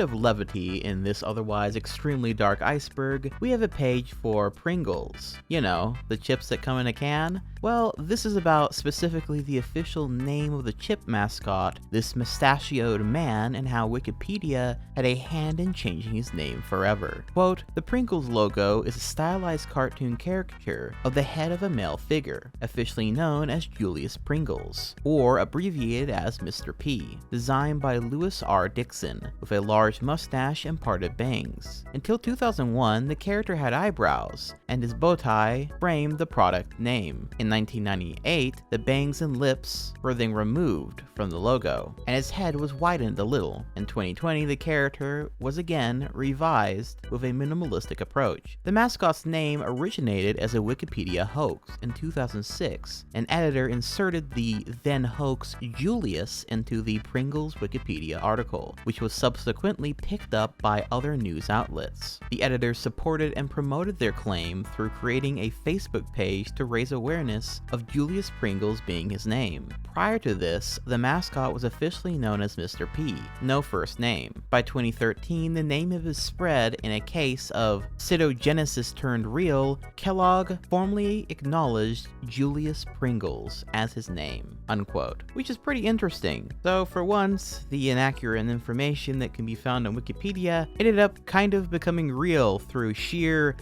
of levity in this otherwise extremely dark iceberg, we have a page for Pringles. You know, the chips that come in a can? Well, this is about specifically the official name of the chip mascot, this mustachioed man, and how Wikipedia had a hand in changing his name forever. Quote, the Pringles logo is a stylized cartoon caricature of the head of a male figure, officially known as Julius Pringles, or abbreviated as Mr. P, designed by Louis R. Dixon, with a large mustache and parted bangs. Until 2001, the character had eyebrows, and his bow tie framed the product name. In 1998, the bangs and lips were then removed from the logo, and his head was widened a little. In 2020, the character was again revised with a minimalistic approach. The mascot's name originated as a Wikipedia hoax in 2006. An editor inserted the then hoax Julius into the Pringles Wikipedia article, which was subsequently picked up by other news outlets. The editor supported and promoted their claim through creating a Facebook page to raise awareness of Julius Pringles being his name. Prior to this, the mascot was officially known as Mr. P, no first name. By 2013, the name of his spread in a case of cytogenesis turned real, Kellogg formally acknowledged Julius Pringles as his name, unquote, which is pretty interesting. So for once, the inaccurate information that can be found on Wikipedia ended up kind of becoming real through sheer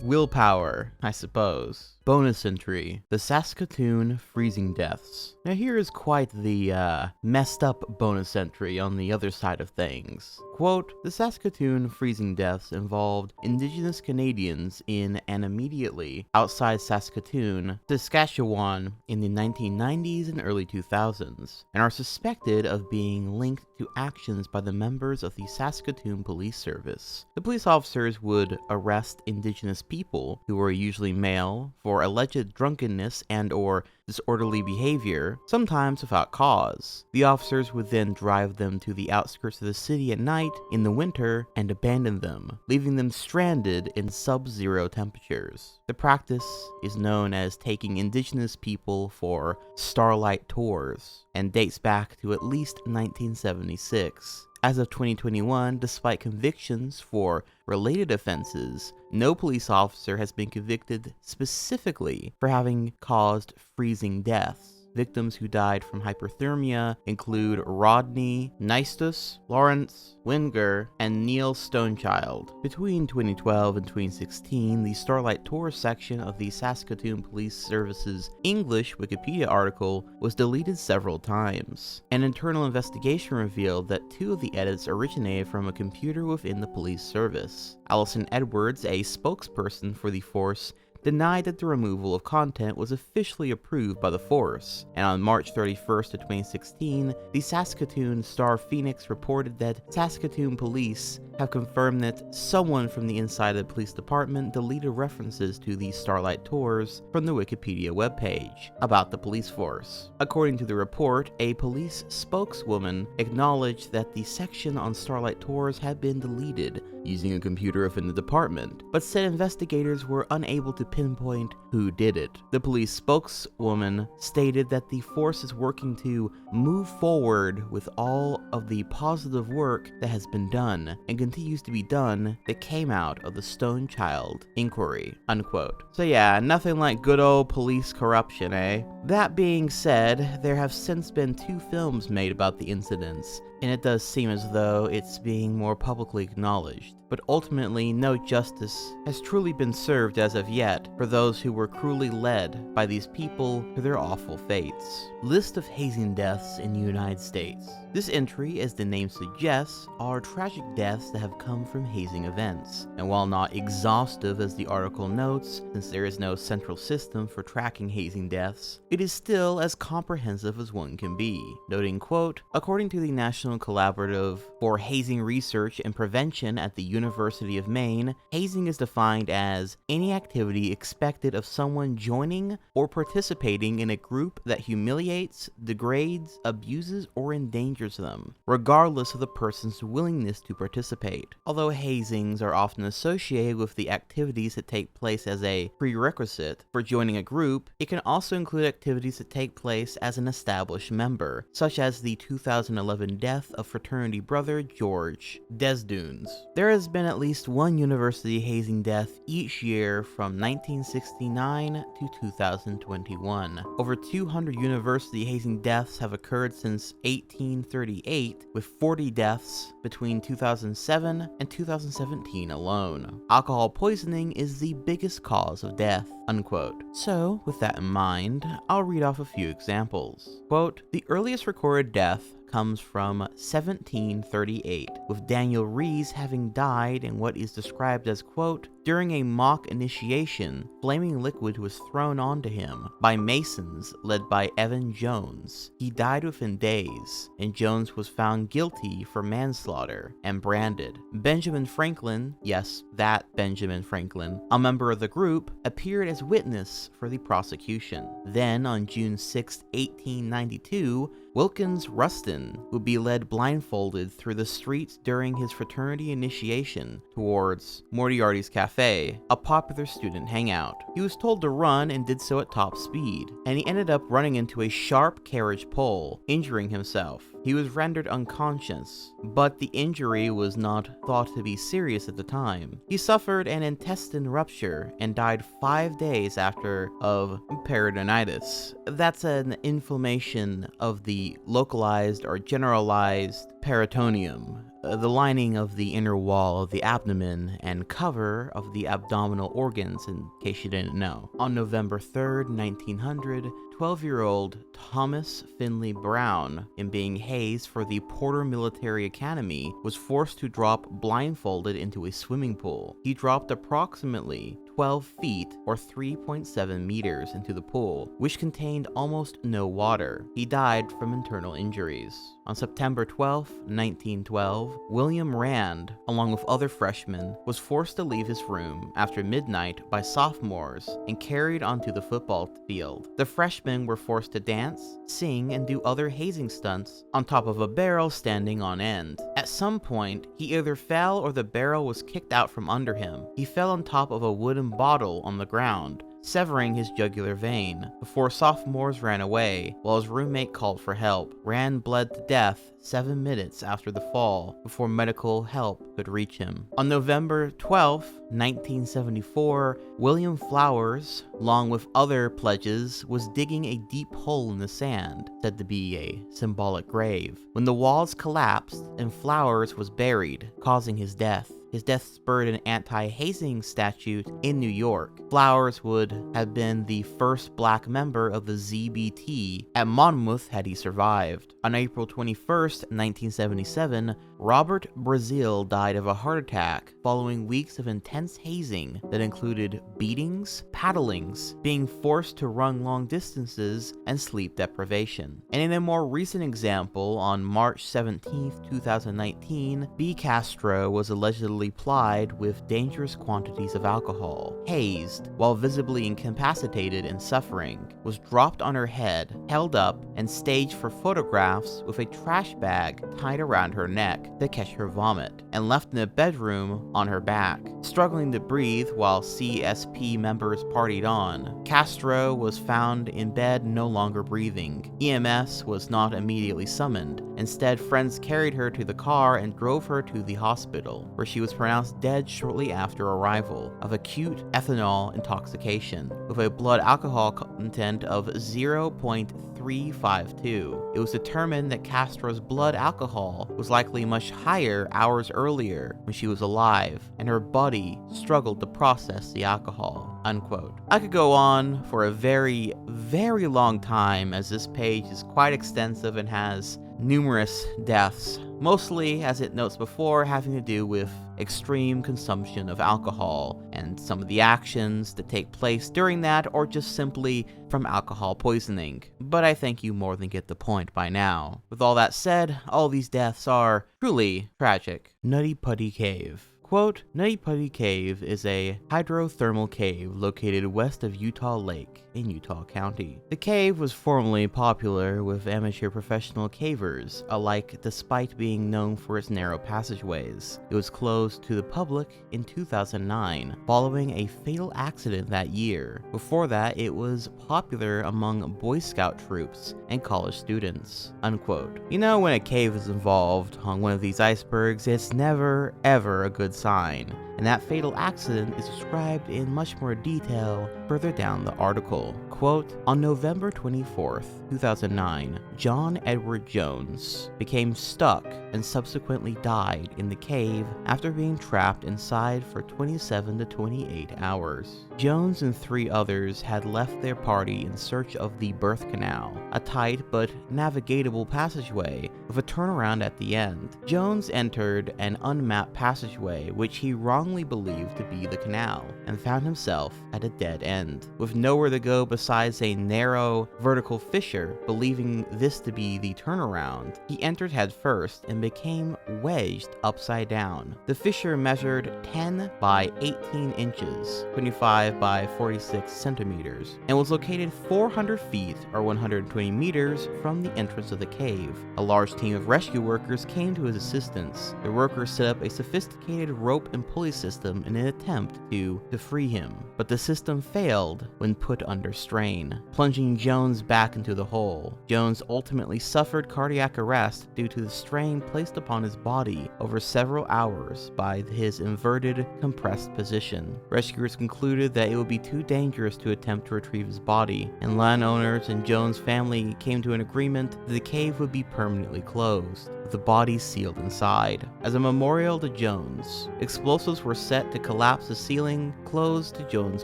willpower, I suppose. Bonus entry, the Saskatoon freezing deaths. Now here is quite the messed up bonus entry on the other side of things. Quote, the Saskatoon freezing deaths involved Indigenous Canadians in and immediately outside Saskatoon, Saskatchewan in the 1990s and early 2000s, and are suspected of being linked to actions by the members of the Saskatoon Police Service. The police officers would arrest Indigenous people, who were usually male, for alleged drunkenness and or disorderly behavior, sometimes without cause. The officers would then drive them to the outskirts of the city at night in the winter and abandon them, leaving them stranded in sub-zero temperatures. The practice is known as taking Indigenous people for starlight tours and dates back to at least 1976. As of 2021, despite convictions for related offenses, no police officer has been convicted specifically for having caused freezing deaths. Victims who died from hypothermia include Rodney Nistus, Lawrence Winger, and Neil Stonechild. Between 2012 and 2016, the Starlight Tour section of the Saskatoon Police Service's English Wikipedia article was deleted several times. An internal investigation revealed that 2 of the edits originated from a computer within the police service. Allison Edwards, a spokesperson for the force, denied that the removal of content was officially approved by the force, and on March 31st of 2016, the Saskatoon Star Phoenix reported that Saskatoon police have confirmed that someone from the inside of the police department deleted references to the Starlight Tours from the Wikipedia webpage about the police force. According to the report, a police spokeswoman acknowledged that the section on Starlight Tours had been deleted using a computer within the department, but said investigators were unable to pinpoint who did it. The police spokeswoman stated that the force is working to move forward with all of the positive work that has been done and continues to be done that came out of the Stonechild inquiry, unquote. So yeah, nothing like good old police corruption, eh? That being said, there have since been 2 films made about the incidents, and it does seem as though it's being more publicly acknowledged. But ultimately, no justice has truly been served as of yet for those who were cruelly led by these people to their awful fates. List of hazing deaths in the United States. This entry, as the name suggests, are tragic deaths that have come from hazing events, and while not exhaustive as the article notes, since there is no central system for tracking hazing deaths, it is still as comprehensive as one can be, noting, quote, according to the National Collaborative for Hazing Research and Prevention at the University of Maine, hazing is defined as any activity expected of someone joining or participating in a group that humiliates, degrades, abuses, or endangers them, regardless of the person's willingness to participate. Although hazings are often associated with the activities that take place as a prerequisite for joining a group, it can also include activities that take place as an established member, such as the 2011 death of fraternity brother George Desdunes. There has been at least one university hazing death each year from 1969 to 2021. Over 200 university hazing deaths have occurred since 1838, with 40 deaths between 2007 and 2017 alone. Alcohol poisoning is the biggest cause of death, unquote. So, with that in mind, I'll read off a few examples. Quote, the earliest recorded death comes from 1738, with Daniel Rees having died in what is described as, quote, during a mock initiation, flaming liquid was thrown onto him by Masons led by Evan Jones. He died within days, and Jones was found guilty for manslaughter and branded. Benjamin Franklin, yes, that Benjamin Franklin, a member of the group, appeared as witness for the prosecution. Then, on June 6, 1892, Wilkins Rustin would be led blindfolded through the streets during his fraternity initiation towards Moriarty's Cafe, a popular student hangout. He was told to run and did so at top speed, and he ended up running into a sharp carriage pole, injuring himself. He was rendered unconscious, but the injury was not thought to be serious at the time. He suffered an intestine rupture and died 5 days after of peritonitis. That's an inflammation of the localized or generalized peritoneum, the lining of the inner wall of the abdomen and cover of the abdominal organs, in case you didn't know. On November 3rd, 1900, 12-year-old Thomas Finley Brown, in being hazed for the Porter Military Academy, was forced to drop blindfolded into a swimming pool. He dropped approximately 12 feet or 3.7 meters into the pool, which contained almost no water. He died from internal injuries. On September 12, 1912, William Rand, along with other freshmen, was forced to leave his room after midnight by sophomores and carried onto the football field. The freshmen were forced to dance, sing, and do other hazing stunts on top of a barrel standing on end. At some point, he either fell or the barrel was kicked out from under him. He fell on top of a wooden bottle on the ground, severing his jugular vein, before sophomores ran away, while his roommate called for help. Rand bled to death 7 minutes after the fall, before medical help could reach him. On November 12, 1974, William Flowers, along with other pledges, was digging a deep hole in the sand, said to be a symbolic grave, when the walls collapsed and Flowers was buried, causing his death. His death spurred an anti-hazing statute in New York. Flowers would have been the first black member of the ZBT at Monmouth had he survived. On April 21st, 1977, Robert Brazil died of a heart attack following weeks of intense hazing that included beatings, paddlings, being forced to run long distances, and sleep deprivation. And in a more recent example, on March 17, 2019, B. Castr was allegedly plied with dangerous quantities of alcohol, hazed, while visibly incapacitated and suffering, was dropped on her head, held up, and staged for photographs with a trash bag tied around her neck to catch her vomit, and left in a bedroom on her back. Struggling to breathe while CSP members partied on, Castr was found in bed no longer breathing. EMS was not immediately summoned. Instead, friends carried her to the car and drove her to the hospital, where she was pronounced dead shortly after arrival of acute ethanol intoxication, with a blood alcohol content of 0.352. It was determined that Castr's blood alcohol was likely much higher hours earlier when she was alive, and her body struggled to process the alcohol, unquote. I could go on for a very, very long time, as this page is quite extensive and has numerous deaths, mostly, as it notes before, having to do with extreme consumption of alcohol and some of the actions that take place during that, or just simply from alcohol poisoning. But I think you more than get the point by now. With all that said, all these deaths are truly tragic. Nutty Putty Cave. Quote, Nutty Putty Cave is a hydrothermal cave located west of Utah Lake in Utah County. The cave was formerly popular with amateur professional cavers alike despite being known for its narrow passageways. It was closed to the public in 2009 following a fatal accident that year. Before that, it was popular among Boy Scout troops and college students. Unquote. You know, when a cave is involved on one of these icebergs, it's never ever a good sign, and that fatal accident is described in much more detail further down the article. Quote, on November 24th, 2009, John Edward Jones became stuck and subsequently died in the cave after being trapped inside for 27 to 28 hours. Jones and 3 others had left their party in search of the birth canal, a tight but navigatable passageway with a turnaround at the end. Jones entered an unmapped passageway which he wrongly believed to be the canal, and found himself at a dead end, with nowhere to go besides a narrow, vertical fissure. Believing this to be the turnaround, he entered headfirst and became wedged upside down. The fissure measured 10 by 18 inches, 25 by 46 centimeters, and was located 400 feet or 120 meters from the entrance of the cave. A large team of rescue workers came to his assistance. The workers set up a sophisticated rope and pulley system in an attempt to free him, but the system failed when put under strain, plunging Jones back into the hole. Jones ultimately suffered cardiac arrest due to the strain placed upon his body over several hours by his inverted, compressed position. Rescuers concluded that it would be too dangerous to attempt to retrieve his body, and landowners and Jones' family came to an agreement that the cave would be permanently closed, with the body sealed inside. As a memorial to Jones, explosives were set to collapse the ceiling close to Jones'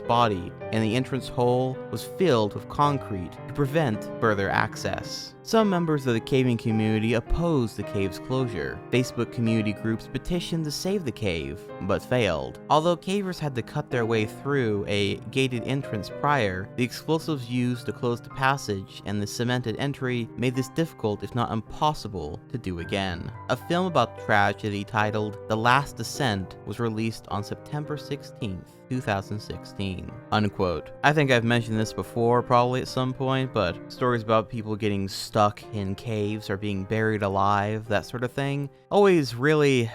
body, and the entrance hole was filled with concrete to prevent further access. Some members of the caving community opposed the cave's closure. Facebook community groups petitioned to save the cave, but failed. Although cavers had to cut their way through a gated entrance prior, the explosives used to close the passage and the cemented entry made this difficult, if not impossible, to do again. A film about the tragedy titled The Last Descent was released on September 16th. 2016. Unquote. I think I've mentioned this before, probably at some point, but stories about people getting stuck in caves or being buried alive, that sort of thing, always really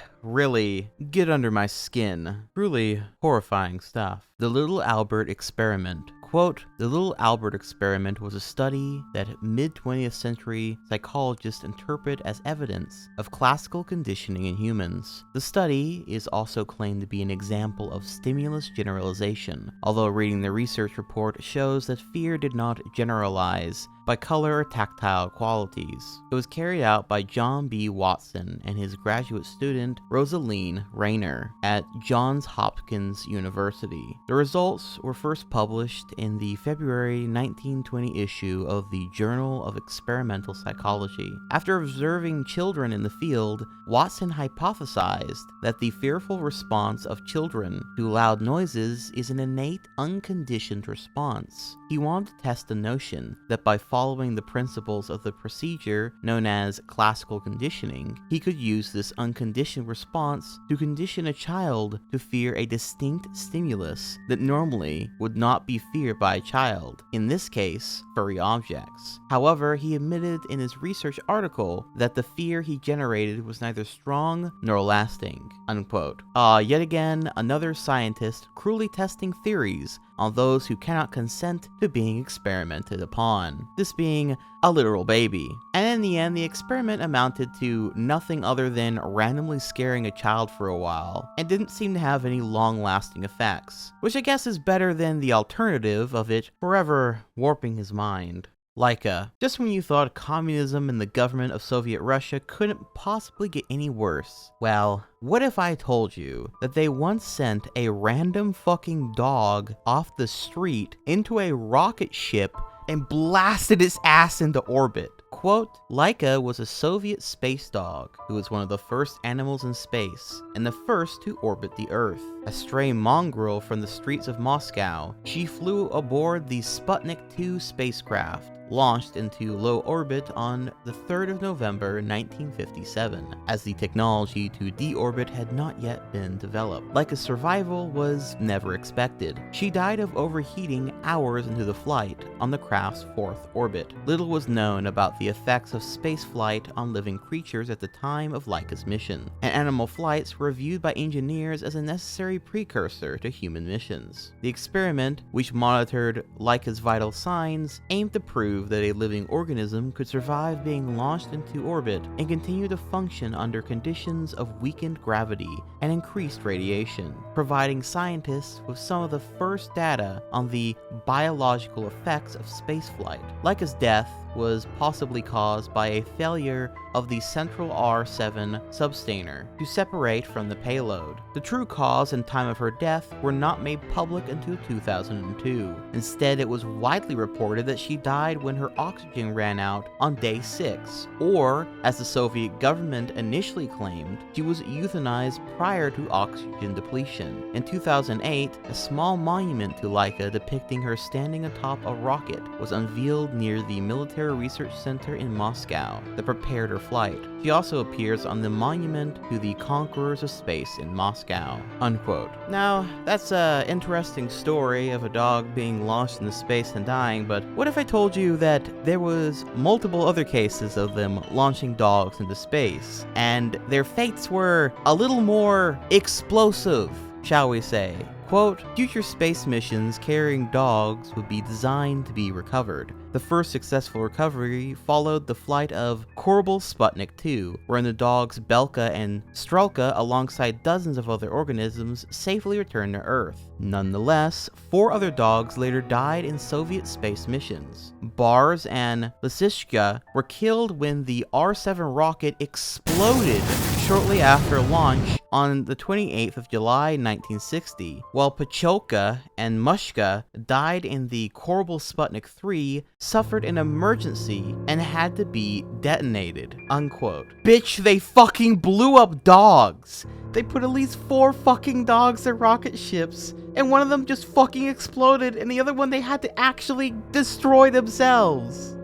get under my skin. Truly horrifying stuff. The Little Albert Experiment. Quote, the Little Albert Experiment was a study that mid-20th century psychologists interpret as evidence of classical conditioning in humans. The study is also claimed to be an example of stimulus generalization, although reading the research report shows that fear did not generalize by color or tactile qualities. It was carried out by John B. Watson and his graduate student Rosaline Rayner at Johns Hopkins University. The results were first published in the February 1920 issue of the Journal of Experimental Psychology. After observing children in the field, Watson hypothesized that the fearful response of children to loud noises is an innate, unconditioned response. He wanted to test the notion that by following the principles of the procedure known as classical conditioning, he could use this unconditioned response to condition a child to fear a distinct stimulus that normally would not be feared by a child, in this case, furry objects. However, he admitted in his research article that the fear he generated was neither strong nor lasting. Unquote. Yet again, another scientist cruelly testing theories on those who cannot consent to being experimented upon, this being a literal baby. And in the end, the experiment amounted to nothing other than randomly scaring a child for a while, and didn't seem to have any long-lasting effects, which I guess is better than the alternative of it forever warping his mind. Laika. Just when you thought communism and the government of Soviet Russia couldn't possibly get any worse. Well, what if I told you that they once sent a random fucking dog off the street into a rocket ship and blasted its ass into orbit? Quote, Laika was a Soviet space dog who was one of the first animals in space and the first to orbit the Earth. A stray mongrel from the streets of Moscow, she flew aboard the Sputnik 2 spacecraft. launched into low orbit on the 3rd of November 1957, as the technology to deorbit had not yet been developed. Laika's survival was never expected. She died of overheating hours into the flight on the craft's 4th orbit. Little was known about the effects of spaceflight on living creatures at the time of Laika's mission, and animal flights were viewed by engineers as a necessary precursor to human missions. The experiment, which monitored Laika's vital signs, aimed to prove that a living organism could survive being launched into orbit and continue to function under conditions of weakened gravity and increased radiation, providing scientists with some of the first data on the biological effects of spaceflight. Laika's death was possibly caused by a failure of the central R7 substainer to separate from the payload. The true cause and time of her death were not made public until 2002. Instead, it was widely reported that she died when her oxygen ran out on day 6, or, as the Soviet government initially claimed, she was euthanized prior to oxygen depletion. In 2008, a small monument to Laika depicting her standing atop a rocket was unveiled near the Military Research Center in Moscow that prepared her flight. She also appears on the monument to the Conquerors of Space in Moscow." Unquote. Now, that's an interesting story of a dog being launched into space and dying, but what if I told you that there was multiple other cases of them launching dogs into space, and their fates were a little more explosive, shall we say? Quote, "Future space missions carrying dogs would be designed to be recovered. The first successful recovery followed the flight of Korabl Sputnik 2, wherein the dogs Belka and Strelka, alongside dozens of other organisms, safely returned to Earth. Nonetheless, 4 other dogs later died in Soviet space missions. Bars and Lisishka were killed when the R7 rocket exploded shortly after launch on the 28th of July 1960, while Pacholka and Mushka died in the Korabl Sputnik 3, suffered an emergency and had to be detonated." Unquote. Bitch, they fucking blew up dogs! They put at least 4 fucking dogs in rocket ships, and one of them just fucking exploded, and the other one they had to actually destroy themselves.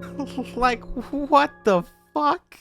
Like, what the fuck?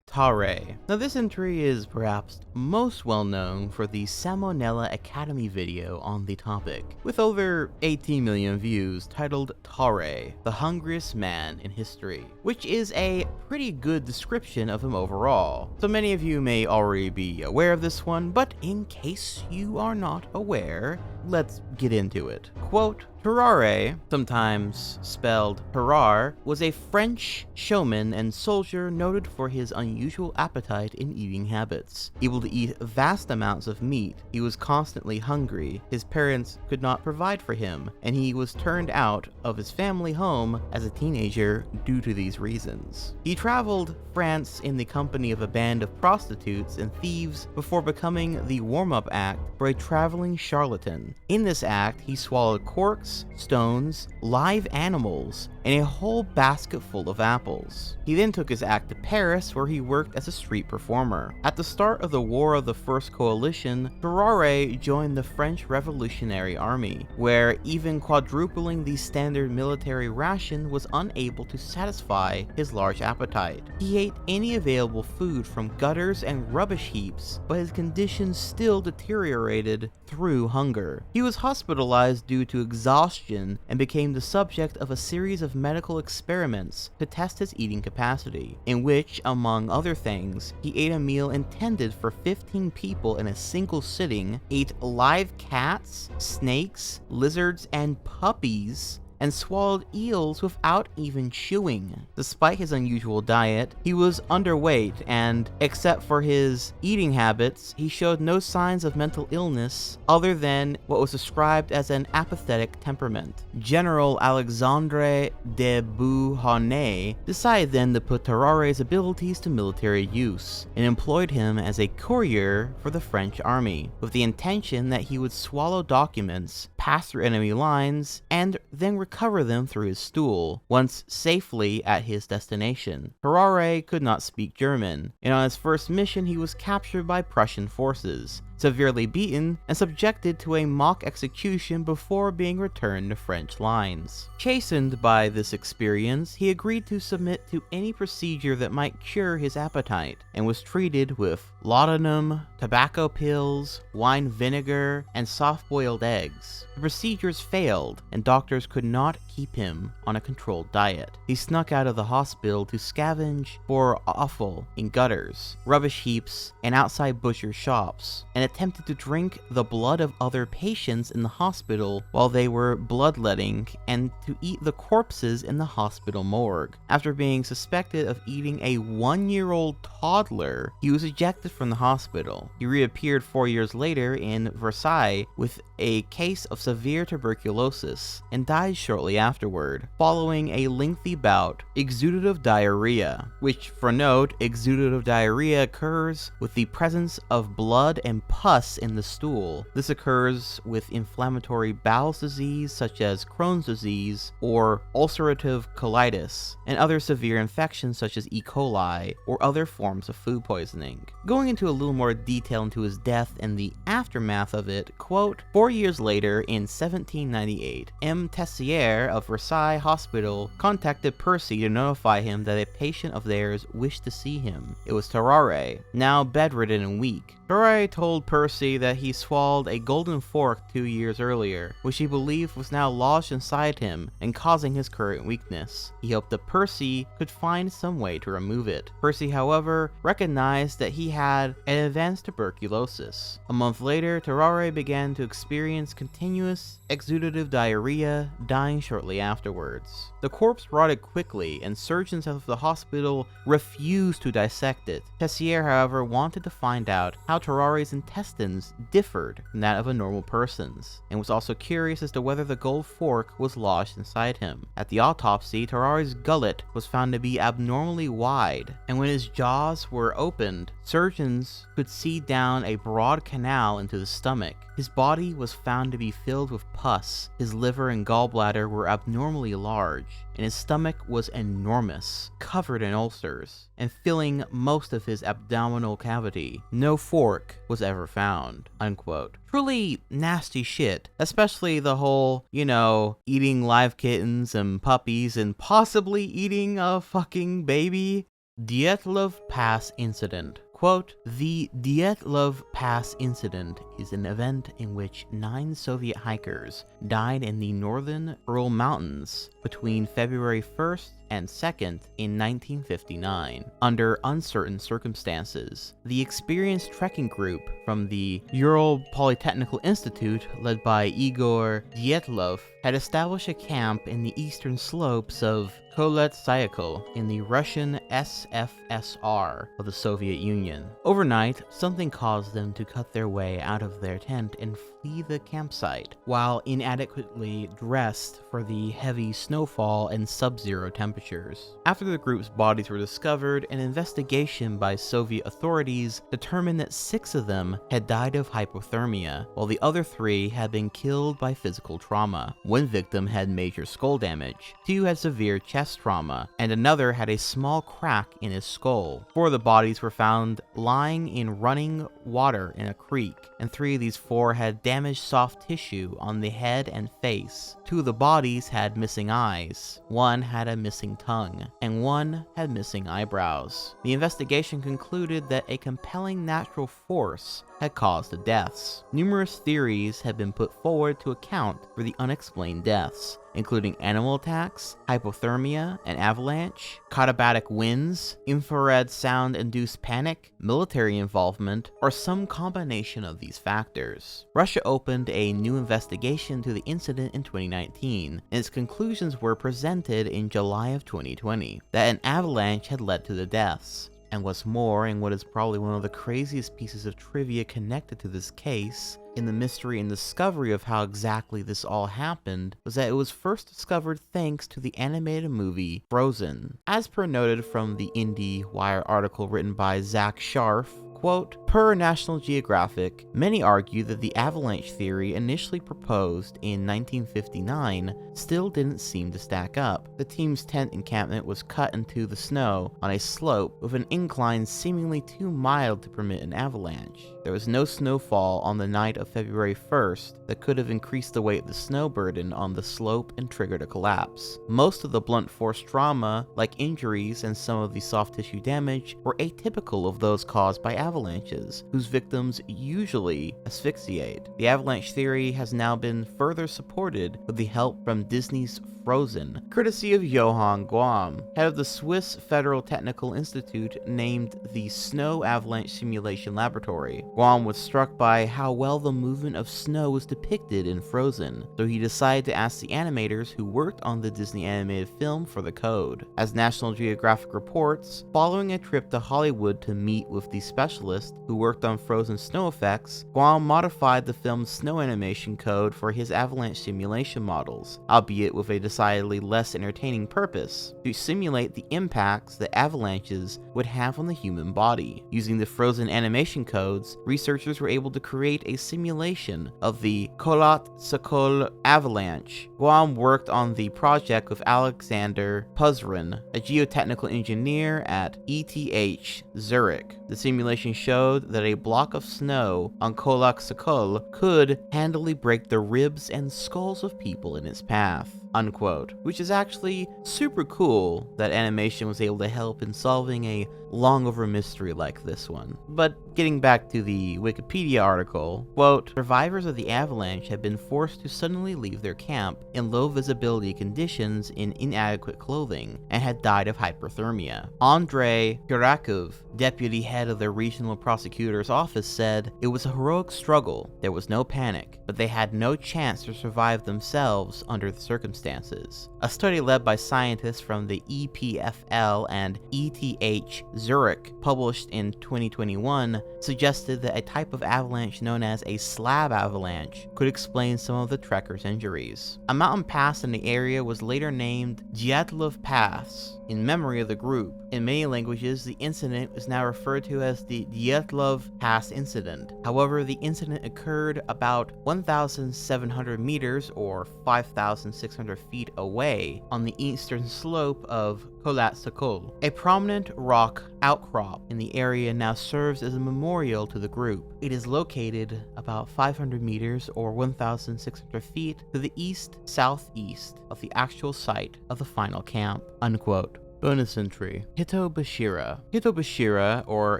Tare. Now, this entry is perhaps most well known for the Salmonella Academy video on the topic, with over 18 million views, titled Tare, the hungriest man in history, which is a pretty good description of him overall. So many of you may already be aware of this one, but in case you are not aware, let's get into it. Quote, Tarare, sometimes spelled Tarare, was a French showman and soldier noted for his unusual appetite and eating habits. Able to eat vast amounts of meat, he was constantly hungry, his parents could not provide for him, and he was turned out of his family home as a teenager due to these reasons. He traveled France in the company of a band of prostitutes and thieves before becoming the warm-up act for a traveling charlatan. In this act, he swallowed corks, stones, live animals, and a whole basket full of apples. He then took his act to Paris, where he worked as a street performer. At the start of the War of the First Coalition, Tarare joined the French Revolutionary Army, where even quadrupling the standard military ration was unable to satisfy his large appetite. He ate any available food from gutters and rubbish heaps, but his condition still deteriorated through hunger. He was hospitalized due to exhaustion and became the subject of a series of medical experiments to test his eating capacity, in which, among other things, he ate a meal intended for 15 people in a single sitting, ate live cats, snakes, lizards, and puppies, and swallowed eels without even chewing. Despite his unusual diet, he was underweight and, except for his eating habits, he showed no signs of mental illness other than what was described as an apathetic temperament. General Alexandre de Beauharnais decided then to put Tarare's abilities to military use, and employed him as a courier for the French army, with the intention that he would swallow documents, pass through enemy lines, and then recover them through his stool, once safely at his destination. Tarare could not speak German, and on his first mission he was captured by Prussian forces, severely beaten, and subjected to a mock execution before being returned to French lines. Chastened by this experience, he agreed to submit to any procedure that might cure his appetite, and was treated with laudanum, tobacco pills, wine vinegar, and soft-boiled eggs. The procedures failed, and doctors could not keep him on a controlled diet. He snuck out of the hospital to scavenge for offal in gutters, rubbish heaps, and outside butcher shops, and attempted to drink the blood of other patients in the hospital while they were bloodletting, and to eat the corpses in the hospital morgue. After being suspected of eating a 1-year-old toddler, he was ejected from the hospital. He reappeared 4 years later in Versailles with a case of severe tuberculosis and died shortly afterward, following a lengthy bout exudative diarrhea, which, for note, exudative diarrhea occurs with the presence of blood and pus in the stool. This occurs with inflammatory bowel disease such as Crohn's disease or ulcerative colitis, and other severe infections such as E. coli or other forms of food poisoning. Going into a little more detail into his death and the aftermath of it, quote, 4 years later in 1798, M. Tessier of Versailles Hospital contacted Percy to notify him that a patient of theirs wished to see him. It was Tarare, now bedridden and weak. Tarare told Percy that he swallowed a golden fork 2 years earlier, which he believed was now lodged inside him and causing his current weakness. He hoped that Percy could find some way to remove it. Percy, however, recognized that he had an advanced tuberculosis. A month later, Tarare began to experience continuous exudative diarrhea, dying shortly afterwards. The corpse rotted quickly, and surgeons of the hospital refused to dissect it. Tessier, however, wanted to find out how Tarare's intestines differed from that of a normal person's, and was also curious as to whether the gold fork was lodged inside him. At the autopsy, Tarare's gullet was found to be abnormally wide, and when his jaws were opened, surgeons could see down a broad canal into the stomach. His body was found to be filled with pus, his liver and gallbladder were abnormally large, and his stomach was enormous, covered in ulcers, and filling most of his abdominal cavity. No fork was ever found." Unquote. Truly nasty shit, especially the whole, eating live kittens and puppies and possibly eating a fucking baby. Dietlov Pass Incident. Quote, "The Dietlov Pass incident is an event in which 9 Soviet hikers died in the northern Ural Mountains between February 1st and 2nd in 1959, under uncertain circumstances. The experienced trekking group from the Ural Polytechnical Institute, led by Igor Dietlov, had established a camp in the eastern slopes of Kolet-Syakhl in the Russian SFSR of the Soviet Union. Overnight, something caused them to cut their way out of their tent and flee the campsite, while inadequately dressed for the heavy snowfall and sub-zero temperatures. After the group's bodies were discovered, an investigation by Soviet authorities determined that 6 of them had died of hypothermia, while the other 3 had been killed by physical trauma. One victim had major skull damage, 2 had severe chest trauma, and another had a small crack in his skull. 4 of the bodies were found lying in running water in a creek, and 3 of these 4 had damaged soft tissue on the head and face. 2 of the bodies had missing eyes, 1 had a missing tongue, and 1 had missing eyebrows. The investigation concluded that a compelling natural force had caused the deaths. Numerous theories have been put forward to account for the unexplained deaths, including animal attacks, hypothermia, an avalanche, katabatic winds, infrared sound-induced panic, military involvement, or some combination of these factors. Russia opened a new investigation to the incident in 2019, and its conclusions were presented in July of 2020, that an avalanche had led to the deaths. And what's more, and what is probably one of the craziest pieces of trivia connected to this case, in the mystery and discovery of how exactly this all happened, was that it was first discovered thanks to the animated movie Frozen. As per noted from the IndieWire article written by Zach Scharf, quote, Per National Geographic, many argue that the avalanche theory initially proposed in 1959 still didn't seem to stack up. The team's tent encampment was cut into the snow on a slope with an incline seemingly too mild to permit an avalanche. There was no snowfall on the night of February 1st that could have increased the weight of the snow burden on the slope and triggered a collapse. Most of the blunt force trauma, like injuries and some of the soft tissue damage, were atypical of those caused by avalanches, whose victims usually asphyxiate. The avalanche theory has now been further supported with the help from Disney's Frozen, courtesy of Johann Guam, head of the Swiss Federal Technical Institute named the Snow Avalanche Simulation Laboratory. Guam was struck by how well the movement of snow was depicted in Frozen, so he decided to ask the animators who worked on the Disney animated film for the code. As National Geographic reports, following a trip to Hollywood to meet with the specialist who worked on Frozen snow effects, Guam modified the film's snow animation code for his avalanche simulation models, albeit with a decidedly less entertaining purpose, to simulate the impacts that avalanches would have on the human body. Using the Frozen animation codes, researchers were able to create a simulation of the Kholat Sakol avalanche. Guam worked on the project with Alexander Puzrin, a geotechnical engineer at ETH Zurich. The simulation showed that a block of snow on Kholat Sakol could handily break the ribs and skulls of people in its path, unquote, which is actually super cool that animation was able to help in solving a long over mystery like this one. But getting back to the Wikipedia article, quote, survivors of the avalanche had been forced to suddenly leave their camp in low visibility conditions in inadequate clothing and had died of hypothermia. Andrei Kurakov, deputy head of the regional prosecutor's office, said it was a heroic struggle. There was no panic, but they had no chance to survive themselves under the circumstances. A study led by scientists from the EPFL and ETH Zurich, published in 2021, suggested that a type of avalanche known as a slab avalanche could explain some of the trekkers' injuries. A mountain pass in the area was later named Dyatlov Pass in memory of the group. In many languages, the incident is now referred to as the Dyatlov Pass incident. However, the incident occurred about 1,700 meters or 5,600 feet away on the eastern slope of Kholat Sakol. A prominent rock outcrop in the area now serves as a memorial to the group. It is located about 500 meters or 1,600 feet to the east-southeast of the actual site of the final camp, unquote. Bonus entry. Hitobashira. Hitobashira, or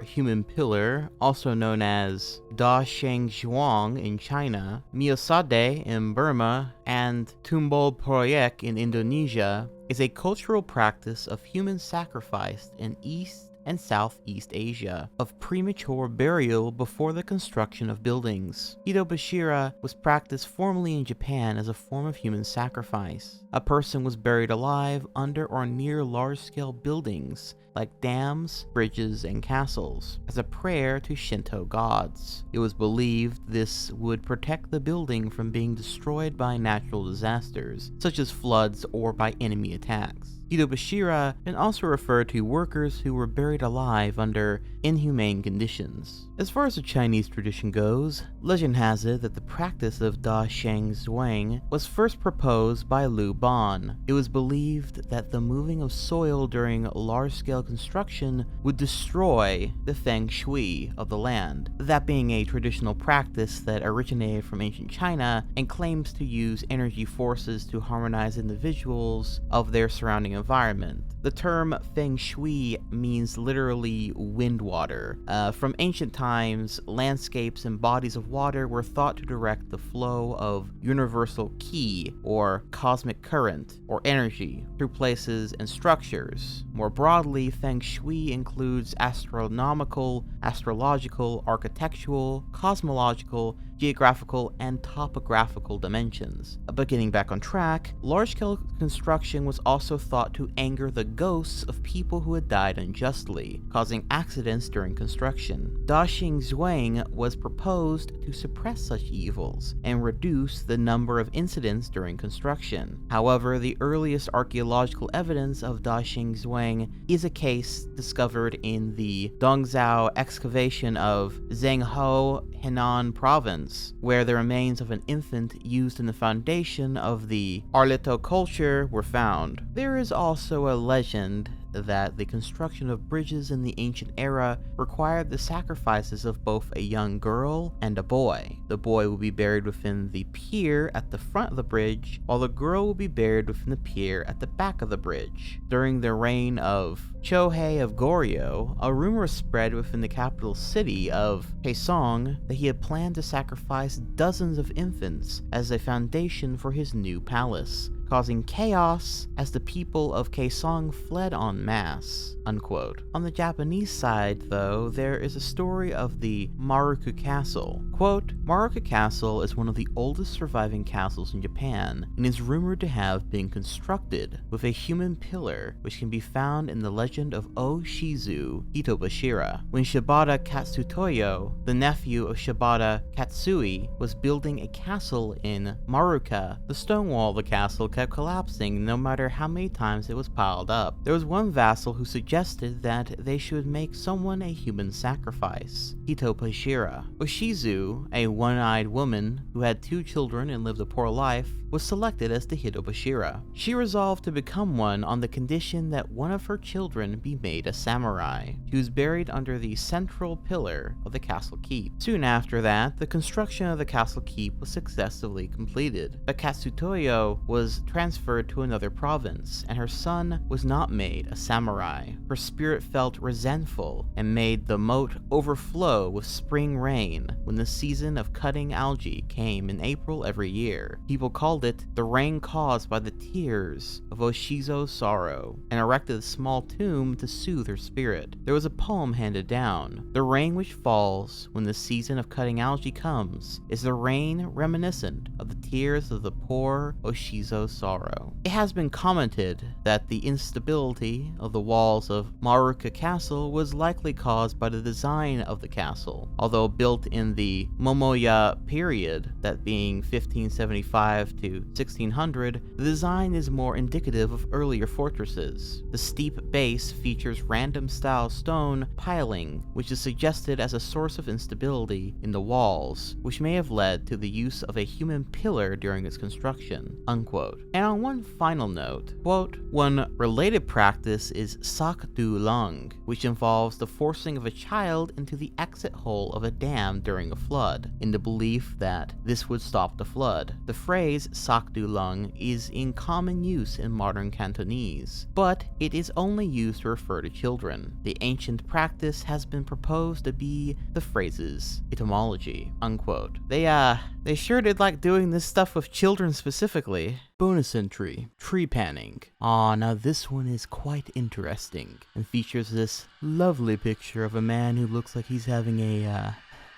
human pillar, also known as Da Sheng Zhuang in China, Miosade in Burma, and Tumbol Proyek in Indonesia, is a cultural practice of human sacrifice in East and Southeast Asia, of premature burial before the construction of buildings. Hitobashira was practiced formerly in Japan as a form of human sacrifice. A person was buried alive under or near large-scale buildings like dams, bridges, and castles, as a prayer to Shinto gods. It was believed this would protect the building from being destroyed by natural disasters, such as floods or by enemy attacks. Hitobashira can also refer to workers who were buried alive under inhumane conditions. As far as the Chinese tradition goes, legend has it that the practice of Da Sheng Zhuang was first proposed by Lu Ban. It was believed that the moving of soil during large-scale construction would destroy the feng shui of the land, that being a traditional practice that originated from ancient China and claims to use energy forces to harmonize individuals of their surrounding environment. The term feng shui means literally wind water. From ancient times, landscapes and bodies of water were thought to direct the flow of universal qi, or cosmic current, or energy, through places and structures. More broadly, feng shui includes astronomical, astrological, architectural, cosmological, geographical, and topographical dimensions. But getting back on track, large-scale construction was also thought thought to anger the ghosts of people who had died unjustly, causing accidents during construction. Daxing Zhuang was proposed to suppress such evils and reduce the number of incidents during construction. However, the earliest archaeological evidence of Daxing Zhuang is a case discovered in the Dongzhou excavation of Zhenghou, Henan province, where the remains of an infant used in the foundation of the Arlito culture were found. There is also a legend that the construction of bridges in the ancient era required the sacrifices of both a young girl and a boy. The boy will be buried within the pier at the front of the bridge, while the girl will be buried within the pier at the back of the bridge. During the reign of Chohei of Goryeo, a rumor spread within the capital city of Kaesong that he had planned to sacrifice dozens of infants as a foundation for his new palace, causing chaos as the people of Kaesong fled en masse, unquote. On the Japanese side, though, there is a story of the Maruku Castle. Quote, Maruku Castle is one of the oldest surviving castles in Japan, and is rumored to have been constructed with a human pillar, which can be found in the legend of O Shizu Hitobashira. When Shibata Katsutoyo, the nephew of Shibata Katsui, was building a castle in Maruka, the stone wall of the castle kept collapsing no matter how many times it was piled up. There was one vassal who suggested that they should make someone a human sacrifice, Hitobashira. Oshizu, a one-eyed woman who had 2 children and lived a poor life, was selected as the Hitobashira. She resolved to become one on the condition that one of her children be made a samurai. She was buried under the central pillar of the castle keep. Soon after that, the construction of the castle keep was successfully completed, but Katsutoyo was transferred to another province, and her son was not made a samurai. Her spirit felt resentful and made the moat overflow with spring rain when the season of cutting algae came in April every year. People called it the rain caused by the tears of Oshizo's sorrow, and erected a small tomb to soothe her spirit. There was a poem handed down: the rain which falls when the season of cutting algae comes is the rain reminiscent of the tears of the poor Oshizo's sorrow. It has been commented that the instability of the walls of Maruka Castle was likely caused by the design of the castle. Although built in the Momoya period, that being 1575 to 1600, the design is more indicative of earlier fortresses. The steep base features random style stone piling, which is suggested as a source of instability in the walls, which may have led to the use of a human pillar during its construction, unquote. And on one final note, quote, one related practice is sakdu lung, which involves the forcing of a child into the exit hole of a dam during a flood, in the belief that this would stop the flood. The phrase sakdu lung is in common use in modern Cantonese, but it is only used to refer to children. The ancient practice has been proposed to be the phrase's etymology, unquote. They sure did like doing this stuff with children specifically. Bonus entry, tree panning. Now this one is quite interesting, and features this lovely picture of a man who looks like he's having a,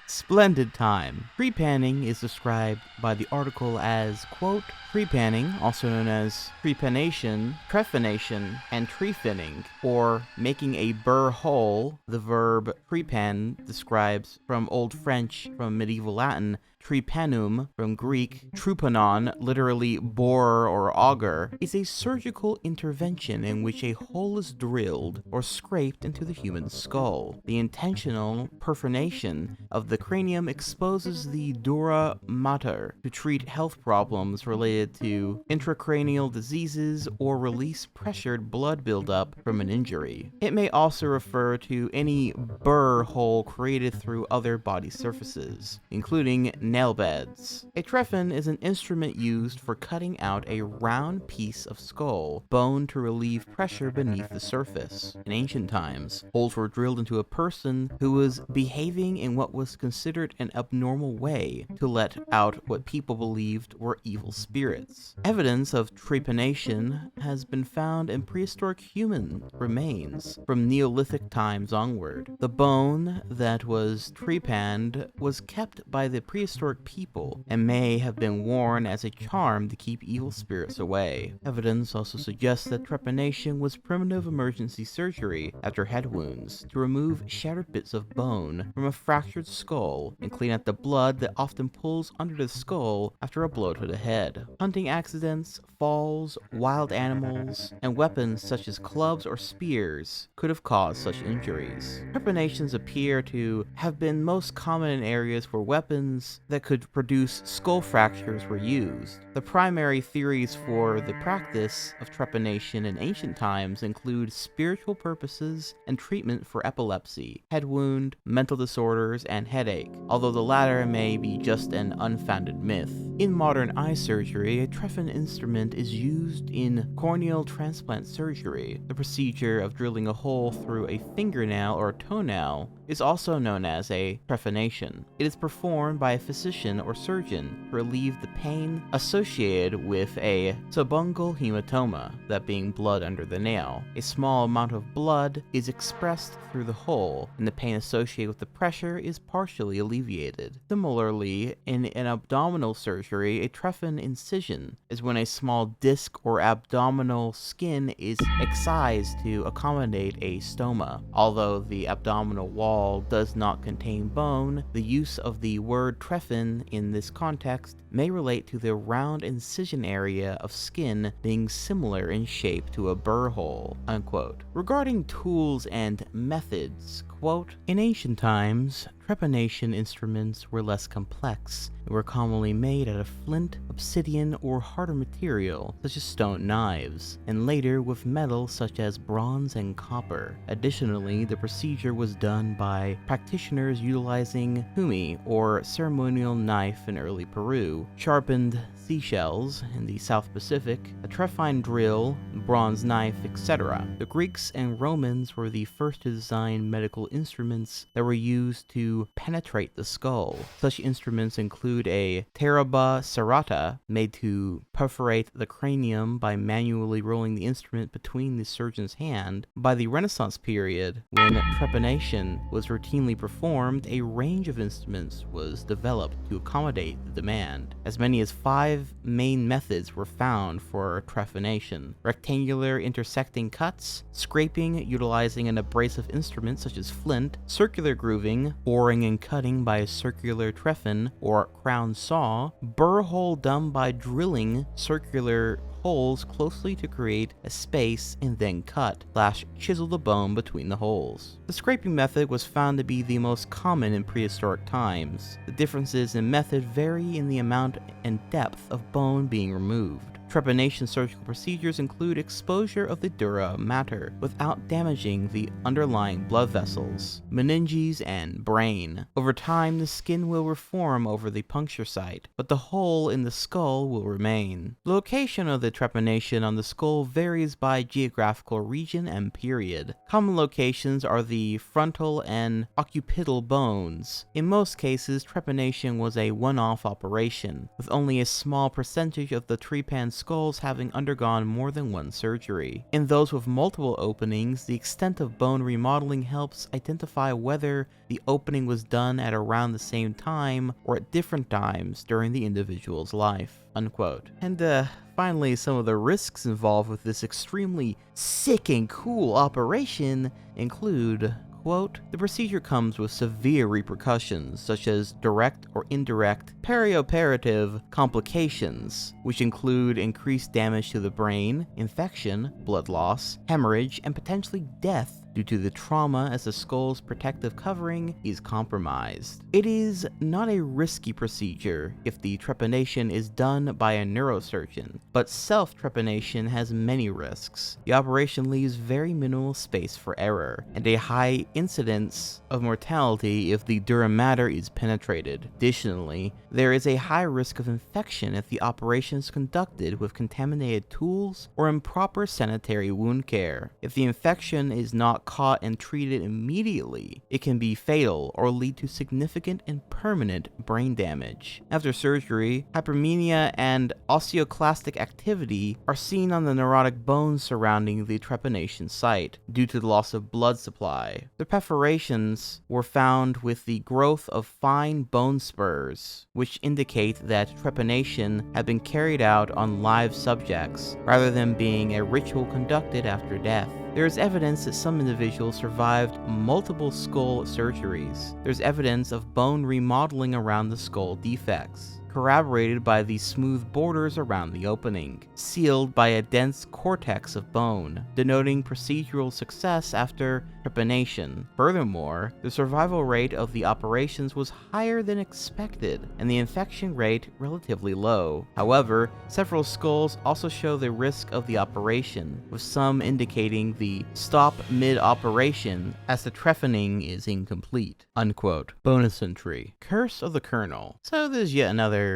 splendid time. Tree panning is described by the article as, quote, tree panning, also known as trepanation, trepanation, and tree finning, or making a burr hole. The verb trepan describes from Old French, from medieval Latin, trepanum, from Greek, trupanon, literally borer or auger, is a surgical intervention in which a hole is drilled or scraped into the human skull. The intentional perforation of the cranium exposes the dura mater to treat health problems related to intracranial diseases or release pressured blood buildup from an injury. It may also refer to any burr hole created through other body surfaces, including nail beds. A trephine is an instrument used for cutting out a round piece of skull bone to relieve pressure beneath the surface. In ancient times, holes were drilled into a person who was behaving in what was considered an abnormal way to let out what people believed were evil spirits. Evidence of trepanation has been found in prehistoric human remains from Neolithic times onward. The bone that was trepanned was kept by the prehistoric prehistoric people and may have been worn as a charm to keep evil spirits away. Evidence also suggests that trepanation was primitive emergency surgery after head wounds to remove shattered bits of bone from a fractured skull and clean out the blood that often pulls under the skull after a blow to the head. Hunting accidents, falls, wild animals, and weapons such as clubs or spears could have caused such injuries. Trepanations appear to have been most common in areas where weapons that could produce skull fractures were used. The primary theories for the practice of trepanation in ancient times include spiritual purposes and treatment for epilepsy, head wound, mental disorders, and headache, although the latter may be just an unfounded myth. In modern eye surgery, a trephine instrument is used in corneal transplant surgery. The procedure of drilling a hole through a fingernail or toenail is also known as a trephination. It is performed by a physician or surgeon to relieve the pain associated with a subungual hematoma, that being blood under the nail. A small amount of blood is expressed through the hole, and the pain associated with the pressure is partially alleviated. Similarly, in an abdominal surgery, a trephine incision is when a small disc or abdominal skin is excised to accommodate a stoma. Although the abdominal wall does not contain bone, the use of the word trephine in this context may relate to the round incision area of skin being similar in shape to a burr hole, unquote. Regarding tools and methods, quote, in ancient times, trepanation instruments were less complex and were commonly made out of flint, obsidian, or harder material, such as stone knives, and later with metal such as bronze and copper. Additionally, the procedure was done by practitioners utilizing humi, or ceremonial knife in early Peru, sharpened seashells in the South Pacific, a trephine drill, bronze knife, etc. The Greeks and Romans were the first to design medical instruments that were used to penetrate the skull. Such instruments include a teraba serrata, made to perforate the cranium by manually rolling the instrument between the surgeon's hand. By the Renaissance period, when trepanation was routinely performed, a range of instruments was developed to accommodate the demand. As many as 5 main methods were found for trephination: rectangular intersecting cuts, scraping utilizing an abrasive instrument such as flint, circular grooving, boring and cutting by a circular trephine or crown saw, burr hole done by drilling circular holes closely to create a space and then cut/chisel the bone between the holes. The scraping method was found to be the most common in prehistoric times. The differences in method vary in the amount and depth of bone being removed. Trepanation surgical procedures include exposure of the dura mater without damaging the underlying blood vessels, meninges, and brain. Over time, the skin will reform over the puncture site, but the hole in the skull will remain. The location of the trepanation on the skull varies by geographical region and period. Common locations are the frontal and occipital bones. In most cases, trepanation was a one-off operation, with only a small percentage of the trepan skulls having undergone more than one surgery. In those with multiple openings, the extent of bone remodeling helps identify whether the opening was done at around the same time or at different times during the individual's life, unquote. And finally, some of the risks involved with this extremely sick and cool operation include, quote, the procedure comes with severe repercussions, such as direct or indirect perioperative complications, which include increased damage to the brain, infection, blood loss, hemorrhage, and potentially death due to the trauma as the skull's protective covering is compromised. It is not a risky procedure if the trepanation is done by a neurosurgeon, but self-trepanation has many risks. The operation leaves very minimal space for error, and a high incidence of mortality if the dura mater is penetrated. Additionally, there is a high risk of infection if the operation is conducted with contaminated tools or improper sanitary wound care. If the infection is not caught and treated immediately, it can be fatal or lead to significant and permanent brain damage. After surgery, hyperemia and osteoclastic activity are seen on the neurotic bones surrounding the trepanation site due to the loss of blood supply. The perforations were found with the growth of fine bone spurs, which indicate that trepanation had been carried out on live subjects rather than being a ritual conducted after death. There is evidence that some individuals survived multiple skull surgeries. There's evidence of bone remodeling around the skull defects, corroborated by the smooth borders around the opening, sealed by a dense cortex of bone, denoting procedural success after trepanation. Furthermore, the survival rate of the operations was higher than expected, and the infection rate relatively low. However, several skulls also show the risk of the operation, with some indicating the stop mid-operation as the trephining is incomplete. Unquote. Bonus entry. Curse of the Colonel. So there's yet another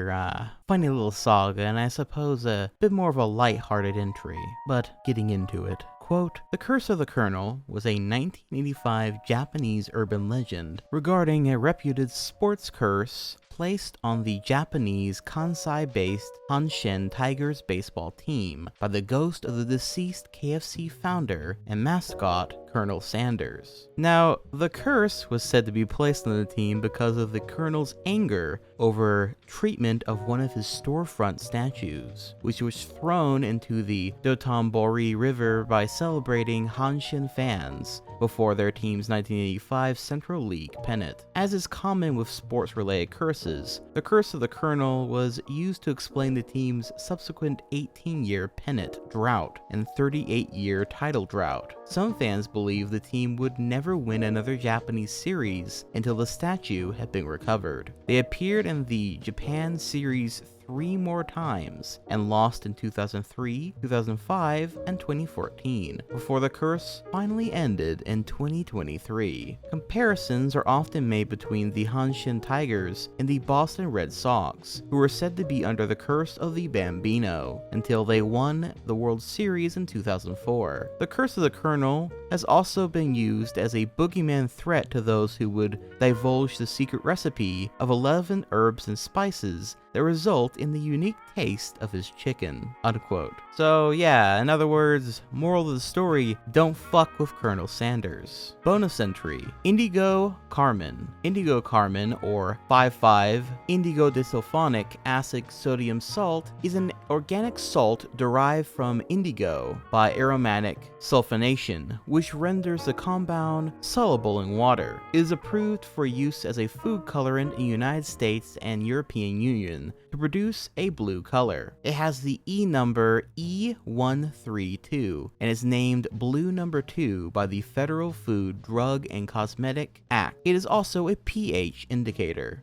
funny little saga, and I suppose a bit more of a light-hearted entry, but getting into it. Quote, "The Curse of the Colonel was a 1985 Japanese urban legend regarding a reputed sports curse placed on the Japanese Kansai-based Hanshin Tigers baseball team by the ghost of the deceased KFC founder and mascot, Colonel Sanders. Now, the curse was said to be placed on the team because of the Colonel's anger over treatment of one of his storefront statues, which was thrown into the Dotonbori River by celebrating Hanshin fans before their team's 1985 Central League pennant. As is common with sports-related curses, the Curse of the Colonel was used to explain the team's subsequent 18-year pennant drought and 38-year title drought. Some fans believe the team would never win another Japanese series until the statue had been recovered. They appeared in the Japan Series 3 more times and lost in 2003, 2005, and 2014, before the curse finally ended in 2023. Comparisons are often made between the Hanshin Tigers and the Boston Red Sox, who were said to be under the curse of the Bambino until they won the World Series in 2004. The Curse of the Colonel has also been used as a boogeyman threat to those who would divulge the secret recipe of 11 herbs and spices that result in the unique taste of his chicken." Unquote. So yeah, in other words, moral of the story, don't fuck with Colonel Sanders. Bonus entry. Indigo Carmine. Indigo Carmine, or 5,5 indigo disulfonic acid sodium salt, is an organic salt derived from indigo by aromatic sulfonation, which renders the compound soluble in water. It is approved for use as a food colorant in the United States and European Union to produce a blue color. It has the E number E132 and is named Blue Number 2 by the Federal Food, Drug, and Cosmetic Act. It is also a pH indicator.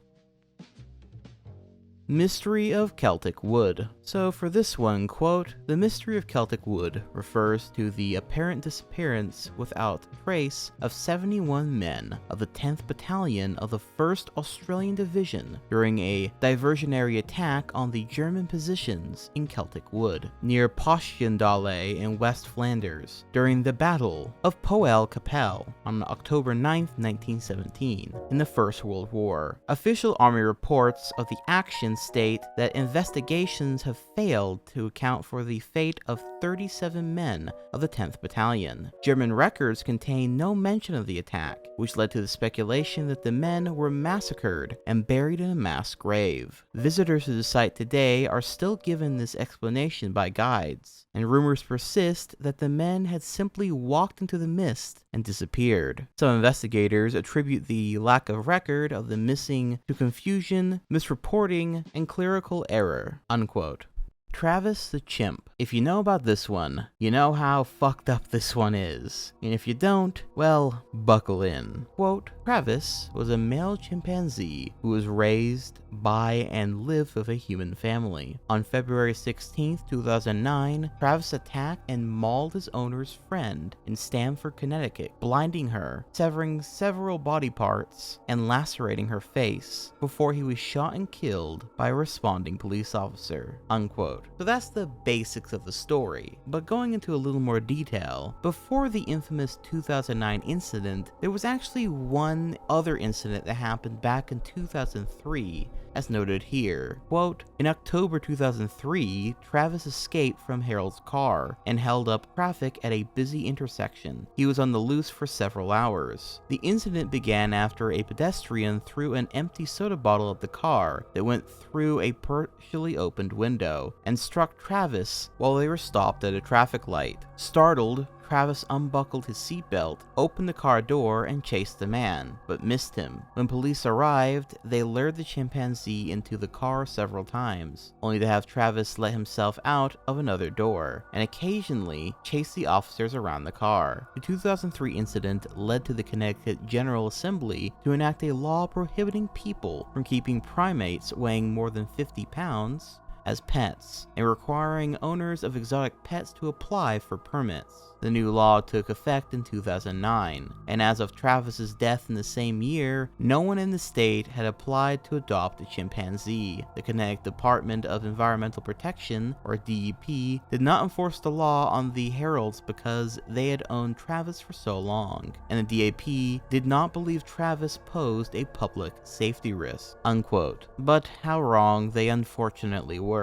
Mystery of Celtic Wood. So for this one, quote, "The mystery of Celtic wood refers to the apparent disappearance without trace of 71 men of the 10th Battalion of the 1st Australian Division during a diversionary attack on the German positions in Celtic Wood, near Passchendaele in West Flanders, during the Battle of Poel Capelle on October 9, 1917, in the First World War. Official army reports of the action state that investigations have failed to account for the fate of 37 men of the 10th Battalion. German records contain no mention of the attack, which led to the speculation that the men were massacred and buried in a mass grave. Visitors to the site today are still given this explanation by guides, and rumors persist that the men had simply walked into the mist and disappeared. Some investigators attribute the lack of record of the missing to confusion, misreporting, and clerical error." Unquote. Travis the Chimp. If you know about this one, you know how fucked up this one is. And if you don't, well, buckle in. Quote, "Travis was a male chimpanzee who was raised by and lived with a human family. On February 16, 2009, Travis attacked and mauled his owner's friend in Stamford, Connecticut, blinding her, severing several body parts, and lacerating her face, before he was shot and killed by a responding police officer." Unquote. unquote. So that's the basics of the story, but going into a little more detail, before the infamous 2009 incident, there was actually one other incident that happened back in 2003, as noted here. Quote, in October 2003, Travis escaped from Harold's car and held up traffic at a busy intersection. He was on the loose for several hours. The incident began after a pedestrian threw an empty soda bottle at the car that went through a partially opened window and struck Travis while they were stopped at a traffic light. Startled, Travis unbuckled his seatbelt, opened the car door, and chased the man, but missed him. When police arrived, they lured the chimpanzee into the car several times, only to have Travis let himself out of another door, and occasionally chase the officers around the car. The 2003 incident led to the Connecticut General Assembly to enact a law prohibiting people from keeping primates weighing more than 50 pounds as pets, and requiring owners of exotic pets to apply for permits. The new law took effect in 2009, and as of Travis's death in the same year, no one in the state had applied to adopt a chimpanzee. The Connecticut Department of Environmental Protection, or DEP, did not enforce the law on the Heralds because they had owned Travis for so long, and the DEP did not believe Travis posed a public safety risk, unquote. But how wrong they unfortunately were.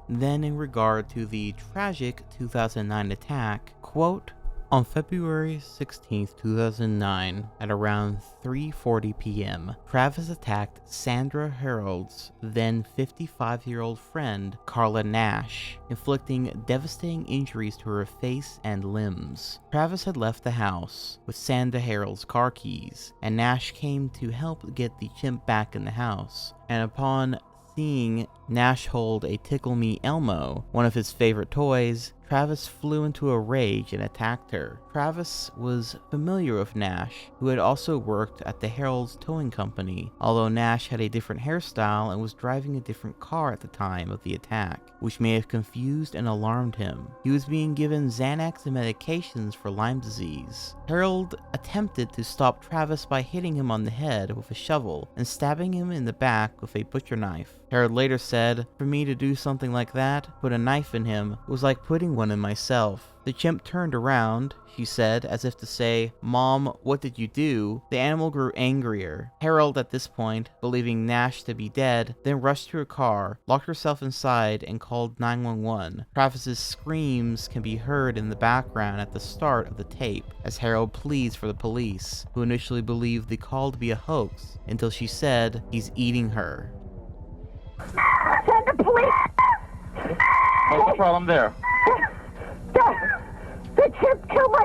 Then in regard to the tragic 2009 attack, quote, on February 16, 2009, at around 3:40 p.m., Travis attacked Sandra Harold's then 55-year-old friend, Carla Nash, inflicting devastating injuries to her face and limbs. Travis had left the house with Sandra Harold's car keys, and Nash came to help get the chimp back in the house, and upon seeing Nash hold a Tickle Me Elmo, one of his favorite toys, Travis flew into a rage and attacked her. Travis was familiar with Nash, who had also worked at the Herald's towing company, although Nash had a different hairstyle and was driving a different car at the time of the attack, which may have confused and alarmed him. He was being given Xanax and medications for Lyme disease. Harold attempted to stop Travis by hitting him on the head with a shovel and stabbing him in the back with a butcher knife. Harold later said, "For me to do something like that, put a knife in him, was like putting one in myself." The chimp turned around, she said, as if to say, "Mom, what did you do?" The animal grew angrier. Harold, at this point, believing Nash to be dead, then rushed to her car, locked herself inside, and called 911. Travis's screams can be heard in the background at the start of the tape, as Harold pleads for the police, who initially believed the call to be a hoax, until she said, "He's eating her." Send the police! What's the problem there? The chimp killed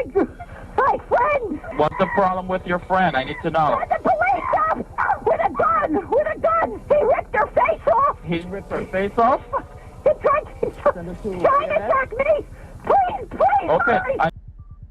my friend! What's the problem with your friend? I need to know. Send the police up! With a gun! With a gun! He ripped her face off! He ripped her face off? He tried to attack me! Please! Okay, hurry.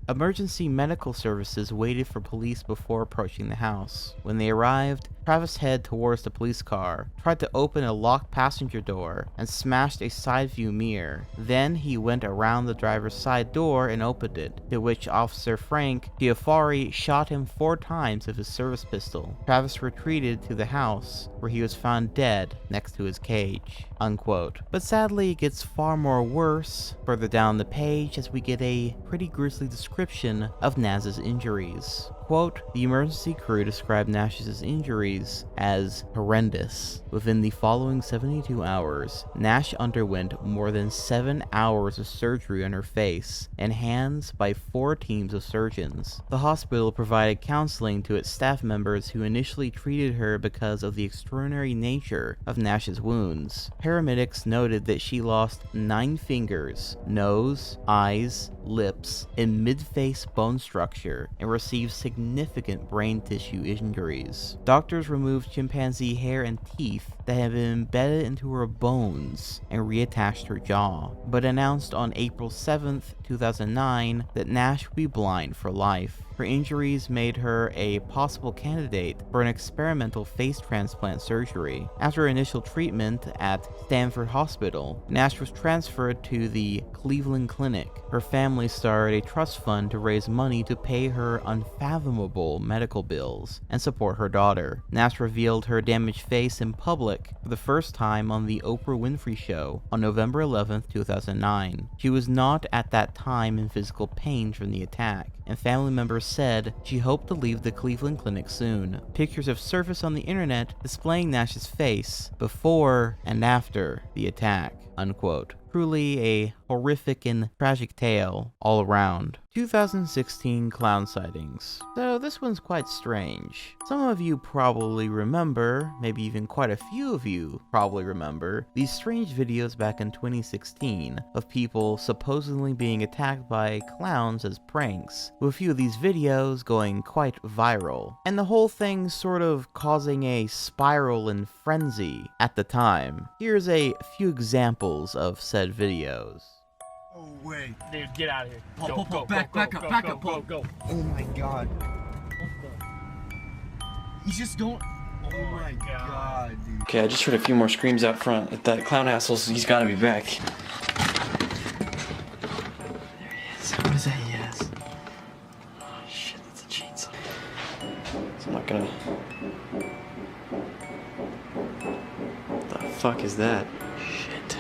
Emergency medical services waited for police before approaching the house. When they arrived, Travis headed towards the police car, tried to open a locked passenger door, and smashed a side view mirror. Then he went around the driver's side door and opened it, to which Officer Frank Giafari shot him 4 times with his service pistol. Travis retreated to the house, where he was found dead next to his cage, unquote. But sadly, it gets far more worse further down the page as we get a pretty grisly description of Naz's injuries. Quote, the emergency crew described Nash's injuries as horrendous. Within the following 72 hours, Nash underwent more than 7 hours of surgery on her face and hands by 4 teams of surgeons. The hospital provided counseling to its staff members who initially treated her because of the extraordinary nature of Nash's wounds. Paramedics noted that she lost 9 fingers, nose, eyes, lips, and mid-face bone structure, and received significant brain tissue injuries. Doctors removed chimpanzee hair and teeth that had been embedded into her bones and reattached her jaw, but announced on April 7th, 2009 that Nash would be blind for life. Her injuries made her a possible candidate for an experimental face transplant surgery. After initial treatment at Stanford Hospital, Nash was transferred to the Cleveland Clinic. Her family started a trust fund to raise money to pay her unfathomable medical bills and support her daughter. Nash revealed her damaged face in public for the first time on the Oprah Winfrey Show on November 11, 2009. She was not at that time in physical pain from the attack, and family members said she hoped to leave the Cleveland Clinic soon. Pictures have surfaced on the internet displaying Nash's face before and after the attack, unquote. Truly a horrific and tragic tale all around. 2016 clown sightings. So this one's quite strange. Some of you probably remember, maybe even quite a few of you probably remember, these strange videos back in 2016 of people supposedly being attacked by clowns as pranks, with a few of these videos going quite viral, and the whole thing sort of causing a spiral and frenzy at the time. Here's a few examples of said videos. Oh, wait. Dude, get out of here. Pull, back up, pull. Go. Oh my god. He's just going. Oh my god, dude. Okay, I just heard a few more screams out front. If that clown asshole's, he's gotta be back. There he is. What is that he has? Oh shit, that's a chainsaw. So I'm not gonna... What the fuck is that? Shit.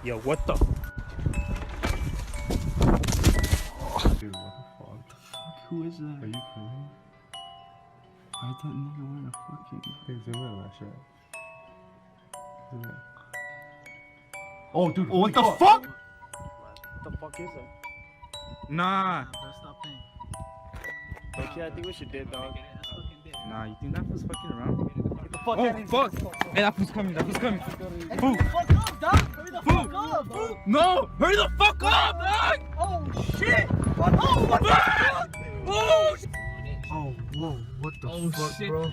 Yo, what the? Dude, what the fuck? Who is that? Are you kidding? Why'd that nigga wear a fucking... Hey, zoom in on that shit. Zoom in. Oh, dude, what the fuck? What the fuck is that? Nah. Stop playing. Okay, I think we should dip, dog. Nah, you think that fool's fucking around? Oh, fuck! Hey, that fool's coming, Fool! Fool! No! Hurry the fuck up, dog! Oh, shit! Oh, what the fuck? Oh, shit! Oh, whoa, what the fuck, shit. bro?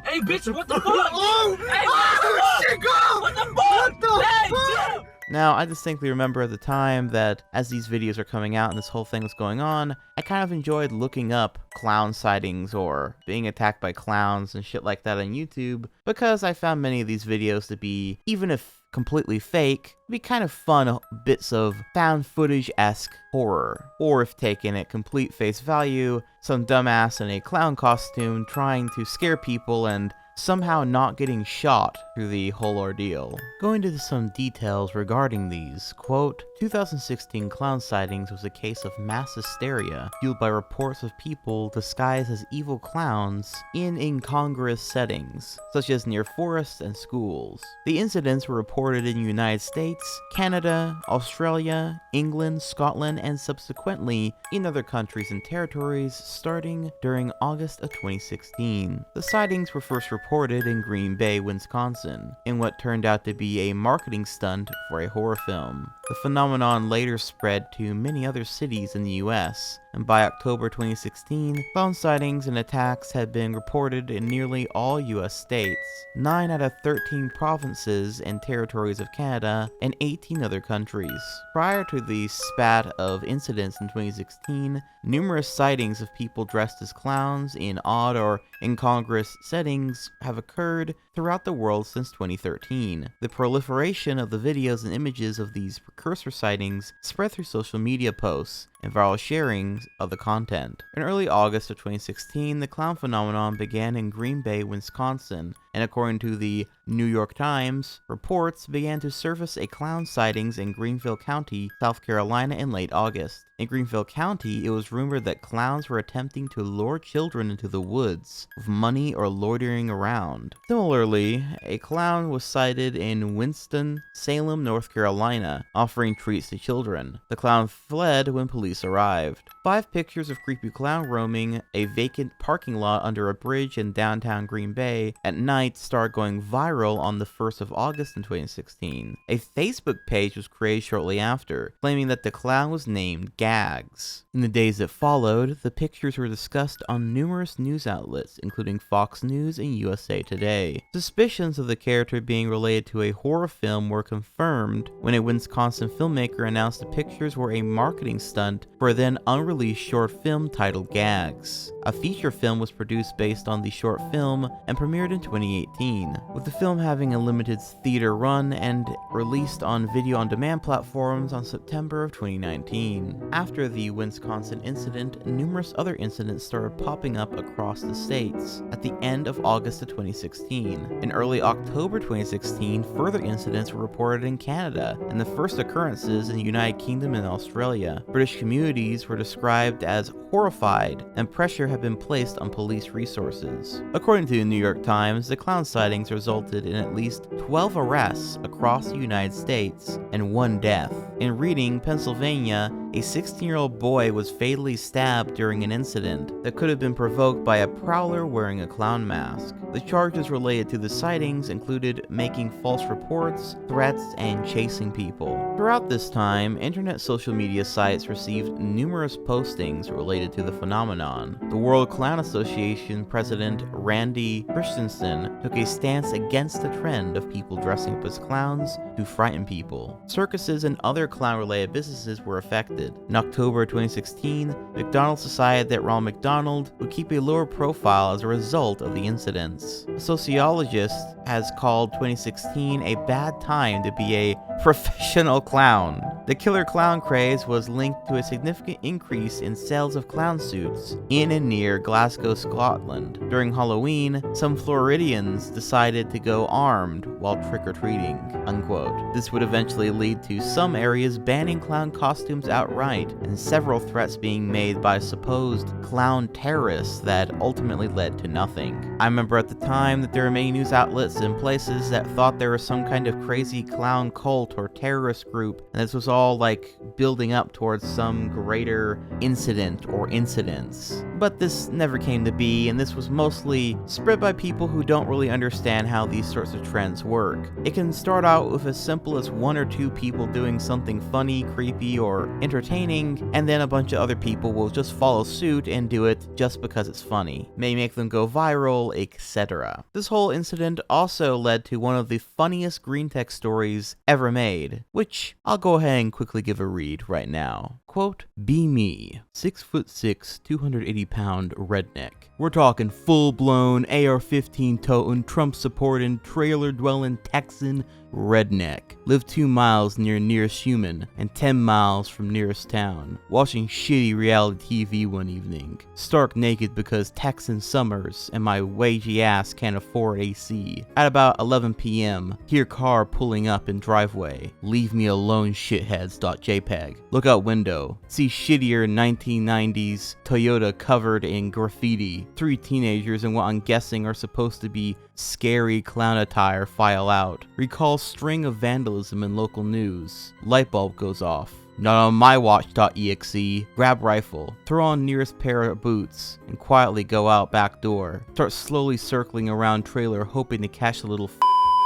Hey, bitch, what the fuck? Oh! Hey, Oh, shit, go! what the fuck? What the Hey, fuck? chill! Now, I distinctly remember at the time that as these videos were coming out and this whole thing was going on, I kind of enjoyed looking up clown sightings or being attacked by clowns and shit like that on YouTube, because I found many of these videos to be, even if completely fake, be kind of fun bits of found footage-esque horror. Or if taken at complete face value, some dumbass in a clown costume trying to scare people and somehow not getting shot through the whole ordeal. Going into some details regarding these, quote, 2016 clown sightings was a case of mass hysteria fueled by reports of people disguised as evil clowns in incongruous settings, such as near forests and schools. The incidents were reported in the United States, Canada, Australia, England, Scotland, and subsequently in other countries and territories starting during August of 2016. The sightings were first reported in Green Bay, Wisconsin, in what turned out to be a marketing stunt for a horror film. The phenomenon later spread to many other cities in the US, and by October 2016, clown sightings and attacks had been reported in nearly all US states, 9 out of 13 provinces and territories of Canada, and 18 other countries. Prior to the spat of incidents in 2016, numerous sightings of people dressed as clowns in odd or incongruous settings have occurred throughout the world since 2013. The proliferation of the videos and images of these precursor sightings spread through social media posts and viral sharings of the content. In early August of 2016, the clown phenomenon began in Green Bay, Wisconsin, and according to the New York Times, reports began to surface a clown sightings in Greenville County, South Carolina in late August. In Greenville County, it was rumored that clowns were attempting to lure children into the woods with money or loitering around. Similarly, a clown was sighted in Winston-Salem, North Carolina, offering treats to children. The clown fled when police police arrived. 5 pictures of creepy clown roaming a vacant parking lot under a bridge in downtown Green Bay at night started going viral on the 1st of August in 2016. A Facebook page was created shortly after, claiming that the clown was named Gags. In the days that followed, the pictures were discussed on numerous news outlets, including Fox News and USA Today. Suspicions of the character being related to a horror film were confirmed when a Wisconsin filmmaker announced the pictures were a marketing stunt for a then unreleased short film titled Gags. A feature film was produced based on the short film and premiered in 2018, with the film having a limited theater run and released on video-on-demand platforms on September of 2019. After the Wisconsin incident, numerous other incidents started popping up across the states at the end of August of 2016. In early October 2016, further incidents were reported in Canada, and the first occurrences in the United Kingdom and Australia. British communities were described as horrified, and pressure had been placed on police resources. According to the New York Times, the clown sightings resulted in at least 12 arrests across the United States and 1 death. In Reading, Pennsylvania, a 16-year-old boy was fatally stabbed during an incident that could have been provoked by a prowler wearing a clown mask. The charges related to the sightings included making false reports, threats, and chasing people. Throughout this time, internet social media sites received numerous postings related to the phenomenon. The World Clown Association president Randy Christensen took a stance against the trend of people dressing up as clowns to frighten people. Circuses and other clown-related businesses were affected. In October 2016, McDonald's decided that Ronald McDonald would keep a lower profile as a result of the incidents. A sociologist has called 2016 a bad time to be a professional clown. The killer clown craze was linked to a significant increase in sales of clown suits in and near Glasgow, Scotland. During Halloween, some Floridians decided to go armed while trick-or-treating, unquote. This would eventually lead to some areas banning clown costumes outright, and several threats being made by supposed clown terrorists that ultimately led to nothing. I remember at the time that there were many news outlets and places that thought there was some kind of crazy clown cult or terrorist group, and this was all like building up towards some greater incident or incidents. But this never came to be, and this was mostly spread by people who don't really understand how these sorts of trends work. It can start out with as simple as 1 or 2 people doing something funny, creepy, or entertaining, and then a bunch of other people will just follow suit and do it just because it's funny. May make them go viral, etc. This whole incident also led to one of the funniest green text stories ever made, which I'll go ahead and quickly give a read right now. Quote, "Be me, 6'6", 280-pound redneck. We're talking full-blown AR-15 toting, Trump supporting, trailer-dwelling Texan redneck. Live 2 miles near nearest human and 10 miles from nearest town. Watching shitty reality TV one evening. Stark naked because Texan summers and my wagey ass can't afford AC. At about 11 p.m., hear car pulling up in driveway. Leave me alone shitheads.jpg. Look out window. See shittier 1990s Toyota covered in graffiti. 3 teenagers in what I'm guessing are supposed to be scary clown attire file out. Recall string of vandalism in local news. Light bulb goes off. Not on my watch.exe. Grab rifle. Throw on nearest pair of boots. And quietly go out back door. Start slowly circling around trailer hoping to catch a little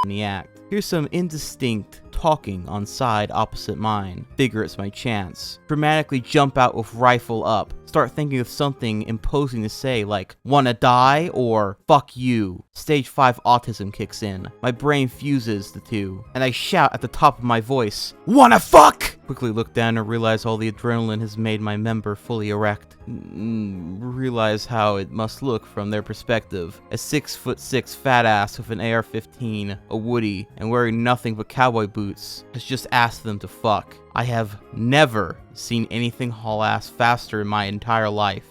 in the act. Here's some indistinct talking on side opposite mine. Figure it's my chance. Dramatically jump out with rifle up. Start thinking of something imposing to say like, wanna die or fuck you. Stage 5 autism kicks in. My brain fuses the two, and I shout at the top of my voice, wanna fuck! Quickly look down and realize all the adrenaline has made my member fully erect. Realize how it must look from their perspective. A 6'6" fat ass with an AR-15, a woody, and wearing nothing but cowboy boots has just asked them to fuck. I have never seen anything haul ass faster in my entire life.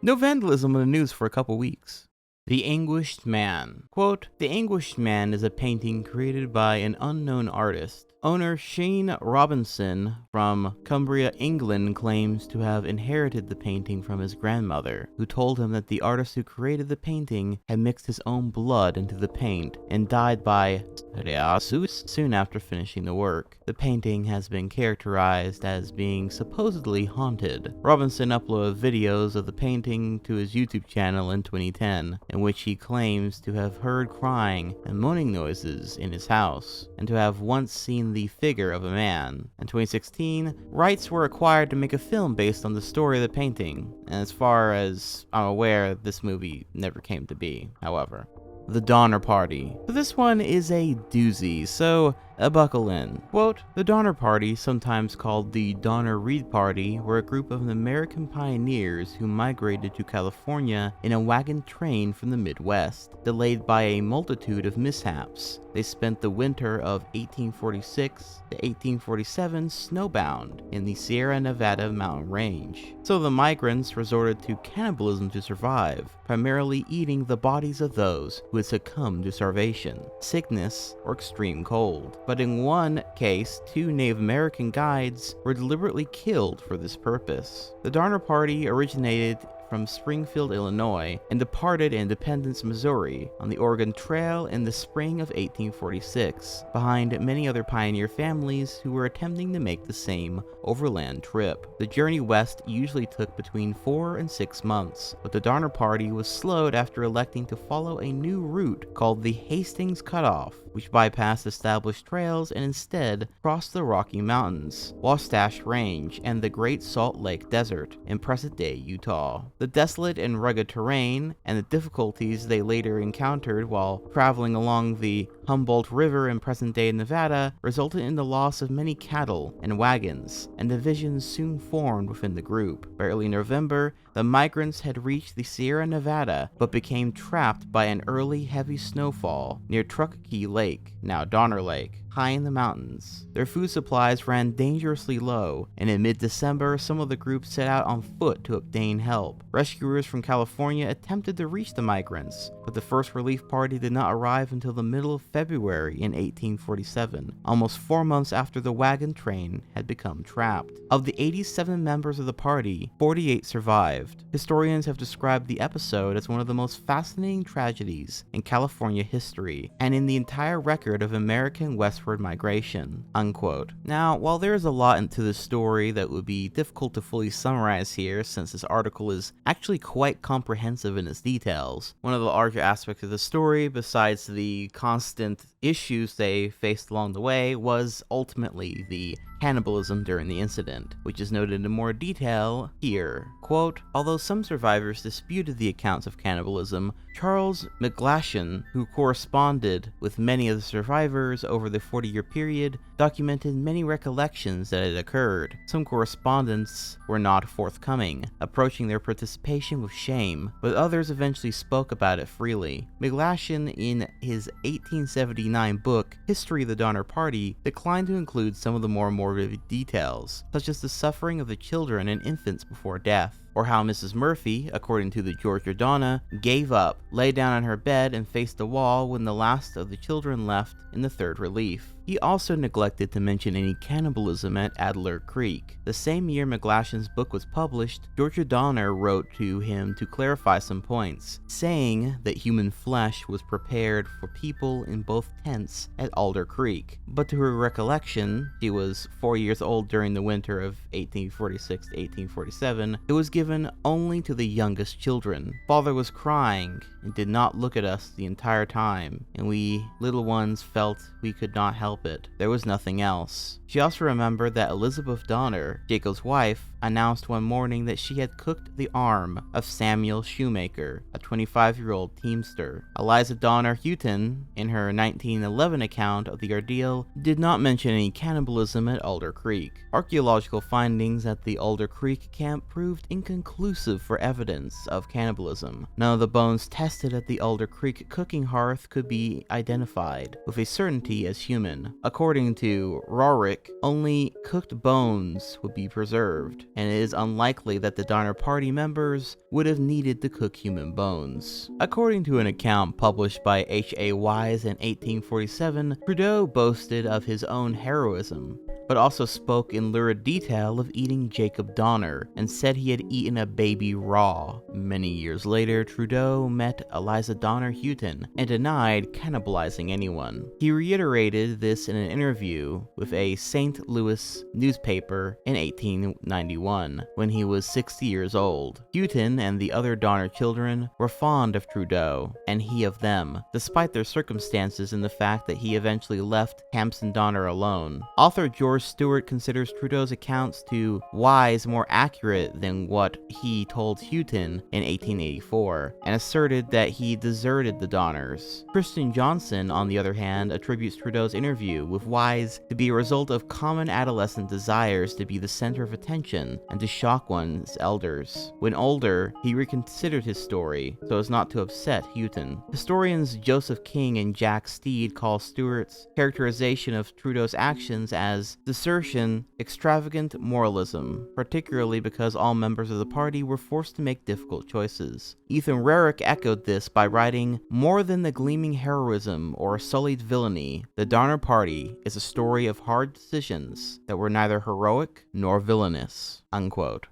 No vandalism in the news for a couple weeks. The Anguished Man. Quote, "The Anguished Man is a painting created by an unknown artist. Owner Shane Robinson from Cumbria, England, claims to have inherited the painting from his grandmother, who told him that the artist who created the painting had mixed his own blood into the paint and died by psoriasis soon after finishing the work. The painting has been characterized as being supposedly haunted." Robinson uploaded videos of the painting to his YouTube channel in 2010, in which he claims to have heard crying and moaning noises in his house, and to have once seen the figure of a man. In 2016, rights were acquired to make a film based on the story of the painting, and as far as I'm aware, this movie never came to be, however. The Donner Party. So this one is a doozy, so buckle in. Quote, "The Donner Party, sometimes called the Donner Reed Party, were a group of American pioneers who migrated to California in a wagon train from the Midwest, delayed by a multitude of mishaps. They spent the winter of 1846 to 1847 snowbound in the Sierra Nevada mountain range. So the migrants resorted to cannibalism to survive, primarily eating the bodies of those who had succumbed to starvation, sickness, or extreme cold. But in one case, 2 Native American guides were deliberately killed for this purpose. The Donner Party originated from Springfield, Illinois, and departed Independence, Missouri, on the Oregon Trail in the spring of 1846, behind many other pioneer families who were attempting to make the same overland trip. The journey west usually took between 4 and 6 months, but the Donner Party was slowed after electing to follow a new route called the Hastings Cutoff, which bypassed established trails and instead crossed the Rocky Mountains, Wasatch Range, and the Great Salt Lake Desert in present-day Utah. The desolate and rugged terrain, and the difficulties they later encountered while traveling along the Humboldt River in present-day Nevada, resulted in the loss of many cattle and wagons, and divisions soon formed within the group. By early November, the migrants had reached the Sierra Nevada, but became trapped by an early heavy snowfall near Truckee Lake, now Donner Lake, high in the mountains. Their food supplies ran dangerously low, and in mid-December, some of the group set out on foot to obtain help. Rescuers from California attempted to reach the migrants, but the first relief party did not arrive until the middle of February in 1847, almost 4 months after the wagon train had become trapped. Of the 87 members of the party, 48 survived. Historians have described the episode as one of the most fascinating tragedies in California history, and in the entire record of American westward migration, unquote. Now, while there is a lot into this story that would be difficult to fully summarize here, since this article is actually quite comprehensive in its details, one of the larger aspects of the story, besides the constant issues they faced along the way, was ultimately the cannibalism during the incident, which is noted in more detail here. Quote, "Although some survivors disputed the accounts of cannibalism, Charles McGlashan, who corresponded with many of the survivors over the 40-year period, documented many recollections that had occurred. Some correspondents were not forthcoming, approaching their participation with shame, but others eventually spoke about it freely. McGlashan, in his 1879 book, History of the Donner Party, declined to include some of the more morbid details, such as the suffering of the children and infants before death, or how Mrs. Murphy, according to the Georgia Donna, gave up, lay down on her bed, and faced the wall when the last of the children left in the third relief. He also neglected to mention any cannibalism at Adler Creek. The same year McGlashan's book was published, Georgia Donner wrote to him to clarify some points, saying that human flesh was prepared for people in both tents at Alder Creek. But to her recollection, she was 4 years old during the winter of 1846 to 1847, it was given only to the youngest children. Father was crying and did not look at us the entire time, and we little ones felt we could not help it. There was nothing else. She also remembered that Elizabeth Donner, Jacob's wife, announced one morning that she had cooked the arm of Samuel Shoemaker, a 25-year-old teamster. Eliza Donner Houghton, in her 1911 account of the ordeal, did not mention any cannibalism at Alder Creek. Archaeological findings at the Alder Creek camp proved inconclusive for evidence of cannibalism. None of the bones tested at the Alder Creek cooking hearth could be identified with a certainty as human. According to Rorick, only cooked bones would be preserved. and it is unlikely that the Donner Party members would have needed to cook human bones. According to an account published by H.A. Wise in 1847, Trudeau boasted of his own heroism, but also spoke in lurid detail of eating Jacob Donner and said he had eaten a baby raw. Many years later, Trudeau met Eliza Donner Houghton and denied cannibalizing anyone. He reiterated this in an interview with a St. Louis newspaper in 1891, when he was 60 years old. Houghton and the other Donner children were fond of Trudeau, and he of them, despite their circumstances and the fact that he eventually left Hampson Donner alone. Author George Stewart considers Trudeau's accounts to Wise more accurate than what he told Houghton in 1884, and asserted that he deserted the Donners. Christian Johnson, on the other hand, attributes Trudeau's interview with Wise to be a result of common adolescent desires to be the center of attention and to shock one's elders. When older, he reconsidered his story so as not to upset Houghton. Historians Joseph King and Jack Steed call Stewart's characterization of Trudeau's actions as desertion, extravagant moralism, particularly because all members of the party were forced to make difficult choices. Ethan Rarick echoed this by writing, "More than the gleaming heroism or sullied villainy, the Donner Party is a story of hard decisions that were neither heroic nor villainous." Unquote.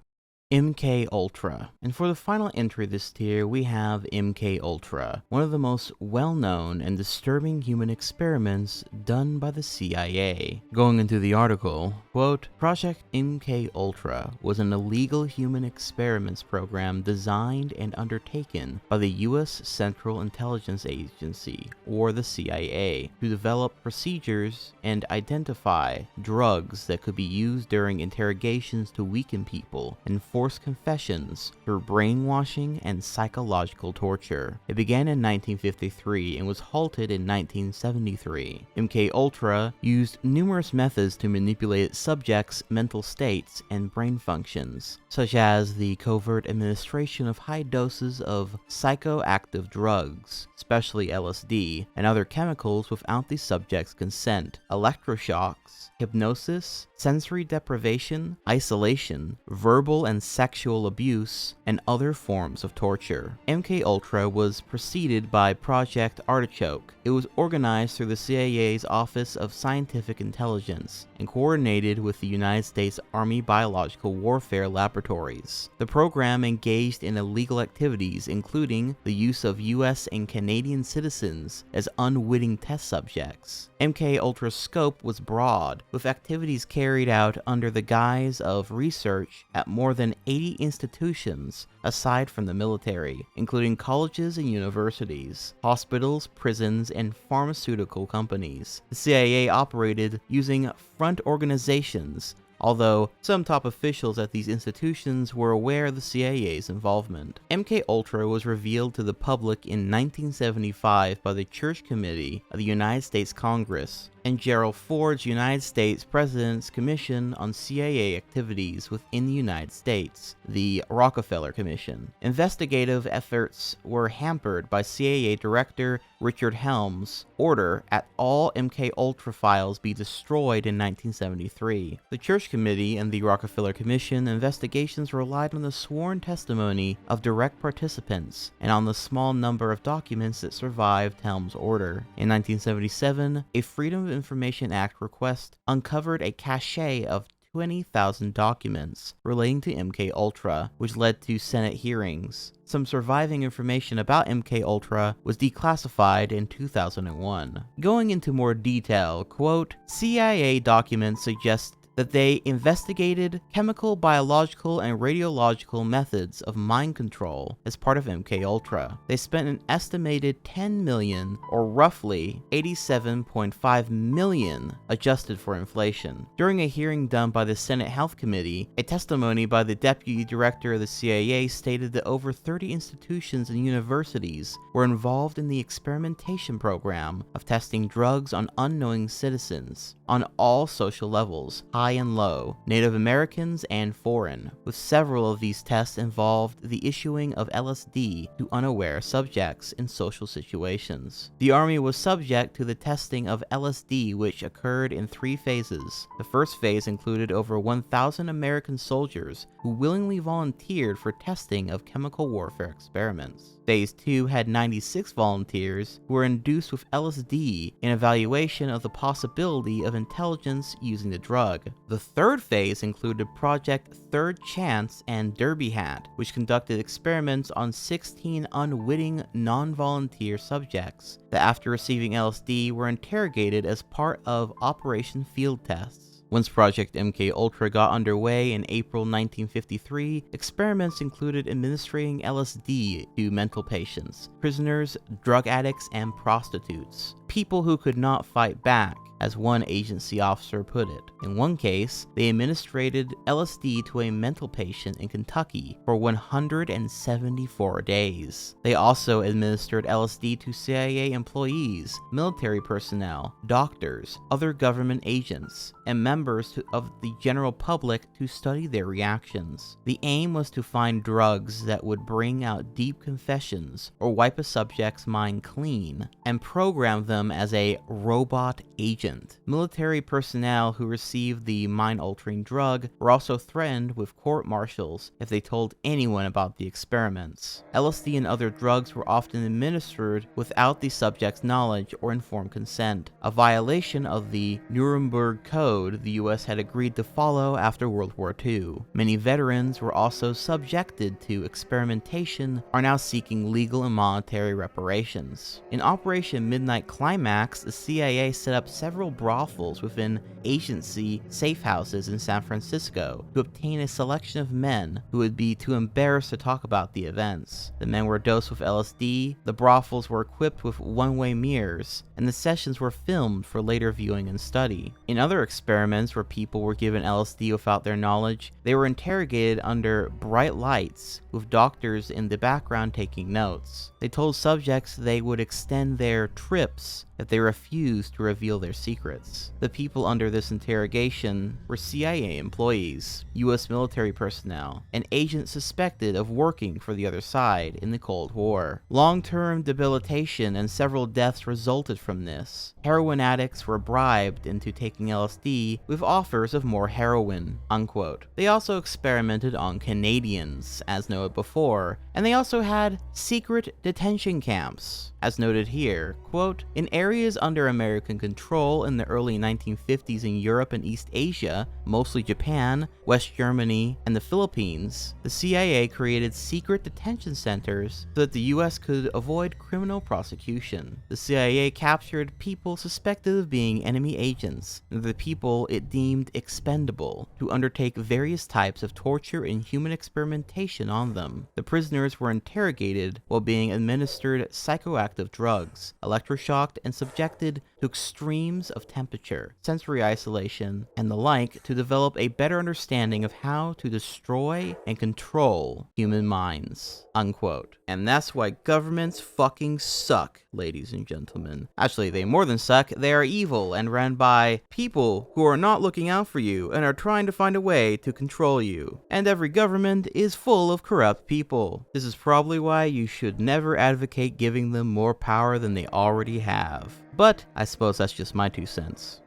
MK Ultra. And for the final entry this tier, we have MK Ultra, one of the most well-known and disturbing human experiments done by the CIA. Going into the article, quote, Project MK Ultra was an illegal human experiments program designed and undertaken by the U.S. Central Intelligence Agency, or the CIA, to develop procedures and identify drugs that could be used during interrogations to weaken people and force confessions through brainwashing and psychological torture. It began in 1953 and was halted in 1973. MK Ultra used numerous methods to manipulate subjects' mental states and brain functions, such as the covert administration of high doses of psychoactive drugs, especially LSD, and other chemicals without the subject's consent, electroshocks, hypnosis, sensory deprivation, isolation, verbal and sexual abuse, and other forms of torture. MK Ultra was preceded by Project Artichoke. It was organized through the CIA's Office of Scientific Intelligence and coordinated with the United States Army Biological Warfare Laboratories. The program engaged in illegal activities, including the use of U.S. and Canadian citizens as unwitting test subjects. MK Ultra's scope was broad, with activities carried out under the guise of research at more than 80 institutions aside from the military, including colleges and universities, hospitals, prisons, and pharmaceutical companies. The CIA operated using front organizations, although some top officials at these institutions were aware of the CIA's involvement. MK Ultra was revealed to the public in 1975 by the Church Committee of the United States Congress and Gerald Ford's United States President's Commission on CIA Activities within the United States, the Rockefeller Commission. Investigative efforts were hampered by CIA Director Richard Helms' order at all MK Ultra files be destroyed in 1973. The Church Committee and the Rockefeller Commission investigations relied on the sworn testimony of direct participants and on the small number of documents that survived Helms' order. In 1977, a Freedom of Information Act request uncovered a cache of 20,000 documents relating to MK Ultra, which led to Senate hearings. Some surviving information about MK Ultra was declassified in 2001. Going into more detail, quote, CIA documents suggest that they investigated chemical, biological, and radiological methods of mind control as part of MK Ultra. They spent an estimated $10 million, or roughly $87.5 million, adjusted for inflation. During a hearing done by the Senate Health Committee, a testimony by the Deputy Director of the CIA stated that over 30 institutions and universities were involved in the experimentation program of testing drugs on unknowing citizens on all social levels, high high and low, Native Americans and foreign, with several of these tests involved the issuing of LSD to unaware subjects in social situations. The Army was subject to the testing of LSD, which occurred in 3 phases. The first phase included over 1,000 American soldiers who willingly volunteered for testing of chemical warfare experiments. Phase 2 had 96 volunteers who were induced with LSD in evaluation of the possibility of intelligence using the drug. The third phase included Project Third Chance and Derby Hat, which conducted experiments on 16 unwitting non-volunteer subjects that after receiving LSD were interrogated as part of Operation Field Tests. Once Project MKUltra got underway in April 1953, experiments included administering LSD to mental patients, prisoners, drug addicts, and prostitutes, people who could not fight back, as one agency officer put it. In one case, they administered LSD to a mental patient in Kentucky for 174 days. They also administered LSD to CIA employees, military personnel, doctors, other government agents, and members of the general public to study their reactions. The aim was to find drugs that would bring out deep confessions or wipe a subject's mind clean, and program them as a robot agent. Military personnel who received the mind-altering drug were also threatened with court-martials if they told anyone about the experiments. LSD and other drugs were often administered without the subject's knowledge or informed consent, a violation of the Nuremberg Code the US had agreed to follow after World War II. Many veterans were also subjected to experimentation, are now seeking legal and monetary reparations. In Operation Midnight Climax, the CIA set up several brothels within agency safe houses in San Francisco to obtain a selection of men who would be too embarrassed to talk about the events. The men were dosed with LSD, the brothels were equipped with one-way mirrors, and the sessions were filmed for later viewing and study. In other experiments where people were given LSD without their knowledge, they were interrogated under bright lights, with doctors in the background taking notes. They told subjects they would extend their trips if they refused to reveal their secrets. The people under this interrogation were CIA employees, US military personnel, and agents suspected of working for the other side in the Cold War. Long-term debilitation and several deaths resulted from this. Heroin addicts were bribed into taking LSD with offers of more heroin, unquote. They also experimented on Canadians, as noted before, and they also had secret detention camps, as noted here, quote, in areas under American control in the early 1950s in Europe and East Asia, mostly Japan, West Germany, and the Philippines, the CIA created secret detention centers so that the US could avoid criminal prosecution. The CIA captured people suspected of being enemy agents, and the people it deemed expendable, to undertake various types of torture and human experimentation on them. The prisoners were interrogated while being administered psychoactive drugs, electroshocked and subjected to extremes of temperature, sensory isolation, and the like to develop a better understanding of how to destroy and control human minds, unquote. And that's why governments fucking suck, ladies and gentlemen. Actually, they more than suck, they are evil and run by people who are not looking out for you and are trying to find a way to control you. And every government is full of corrupt people. This is probably why you should never advocate giving them more power than they already have. But I suppose that's just my 2 cents.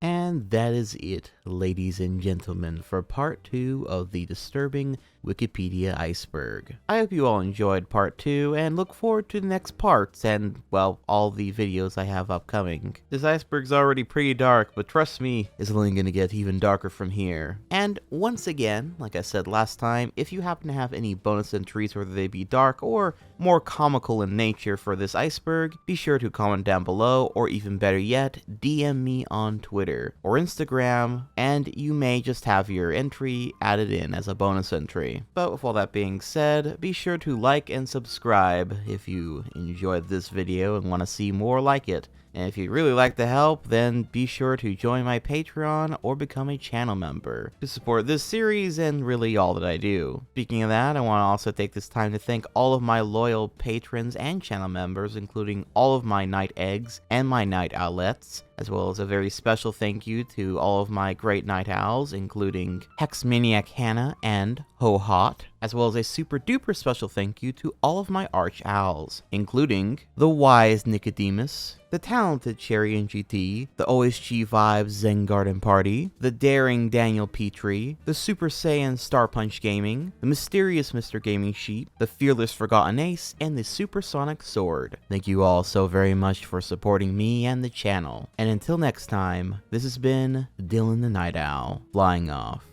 And that is it, ladies and gentlemen, for part 2 of the Disturbing Wikipedia Iceberg. I hope you all enjoyed part 2 and look forward to the next parts and, well, all the videos I have upcoming. This iceberg's already pretty dark, but trust me, it's only gonna get even darker from here. And once again, like I said last time, if you happen to have any bonus entries, whether they be dark or more comical in nature for this iceberg, be sure to comment down below, or even better yet, DM me on Twitter or Instagram, and you may just have your entry added in as a bonus entry. But with all that being said, be sure to like and subscribe if you enjoyed this video and want to see more like it. And if you'd really like the help, then be sure to join my Patreon or become a channel member to support this series and really all that I do. Speaking of that, I want to also take this time to thank all of my loyal patrons and channel members, including all of my night eggs and my night owlets, as well as a very special thank you to all of my great night owls, including Hexmaniac Hannah and Ho Hot, as well as a super duper special thank you to all of my arch owls, including the wise Nicodemus, the talented Cherry and GT, the always G Vibes Zen Garden Party, the daring Daniel Petrie, the Super Saiyan Star Punch Gaming, the mysterious Mr. Gaming Sheep, the fearless Forgotten Ace, and the Supersonic Sword. Thank you all so very much for supporting me and the channel. And until next time, this has been Dylan the Night Owl, flying off.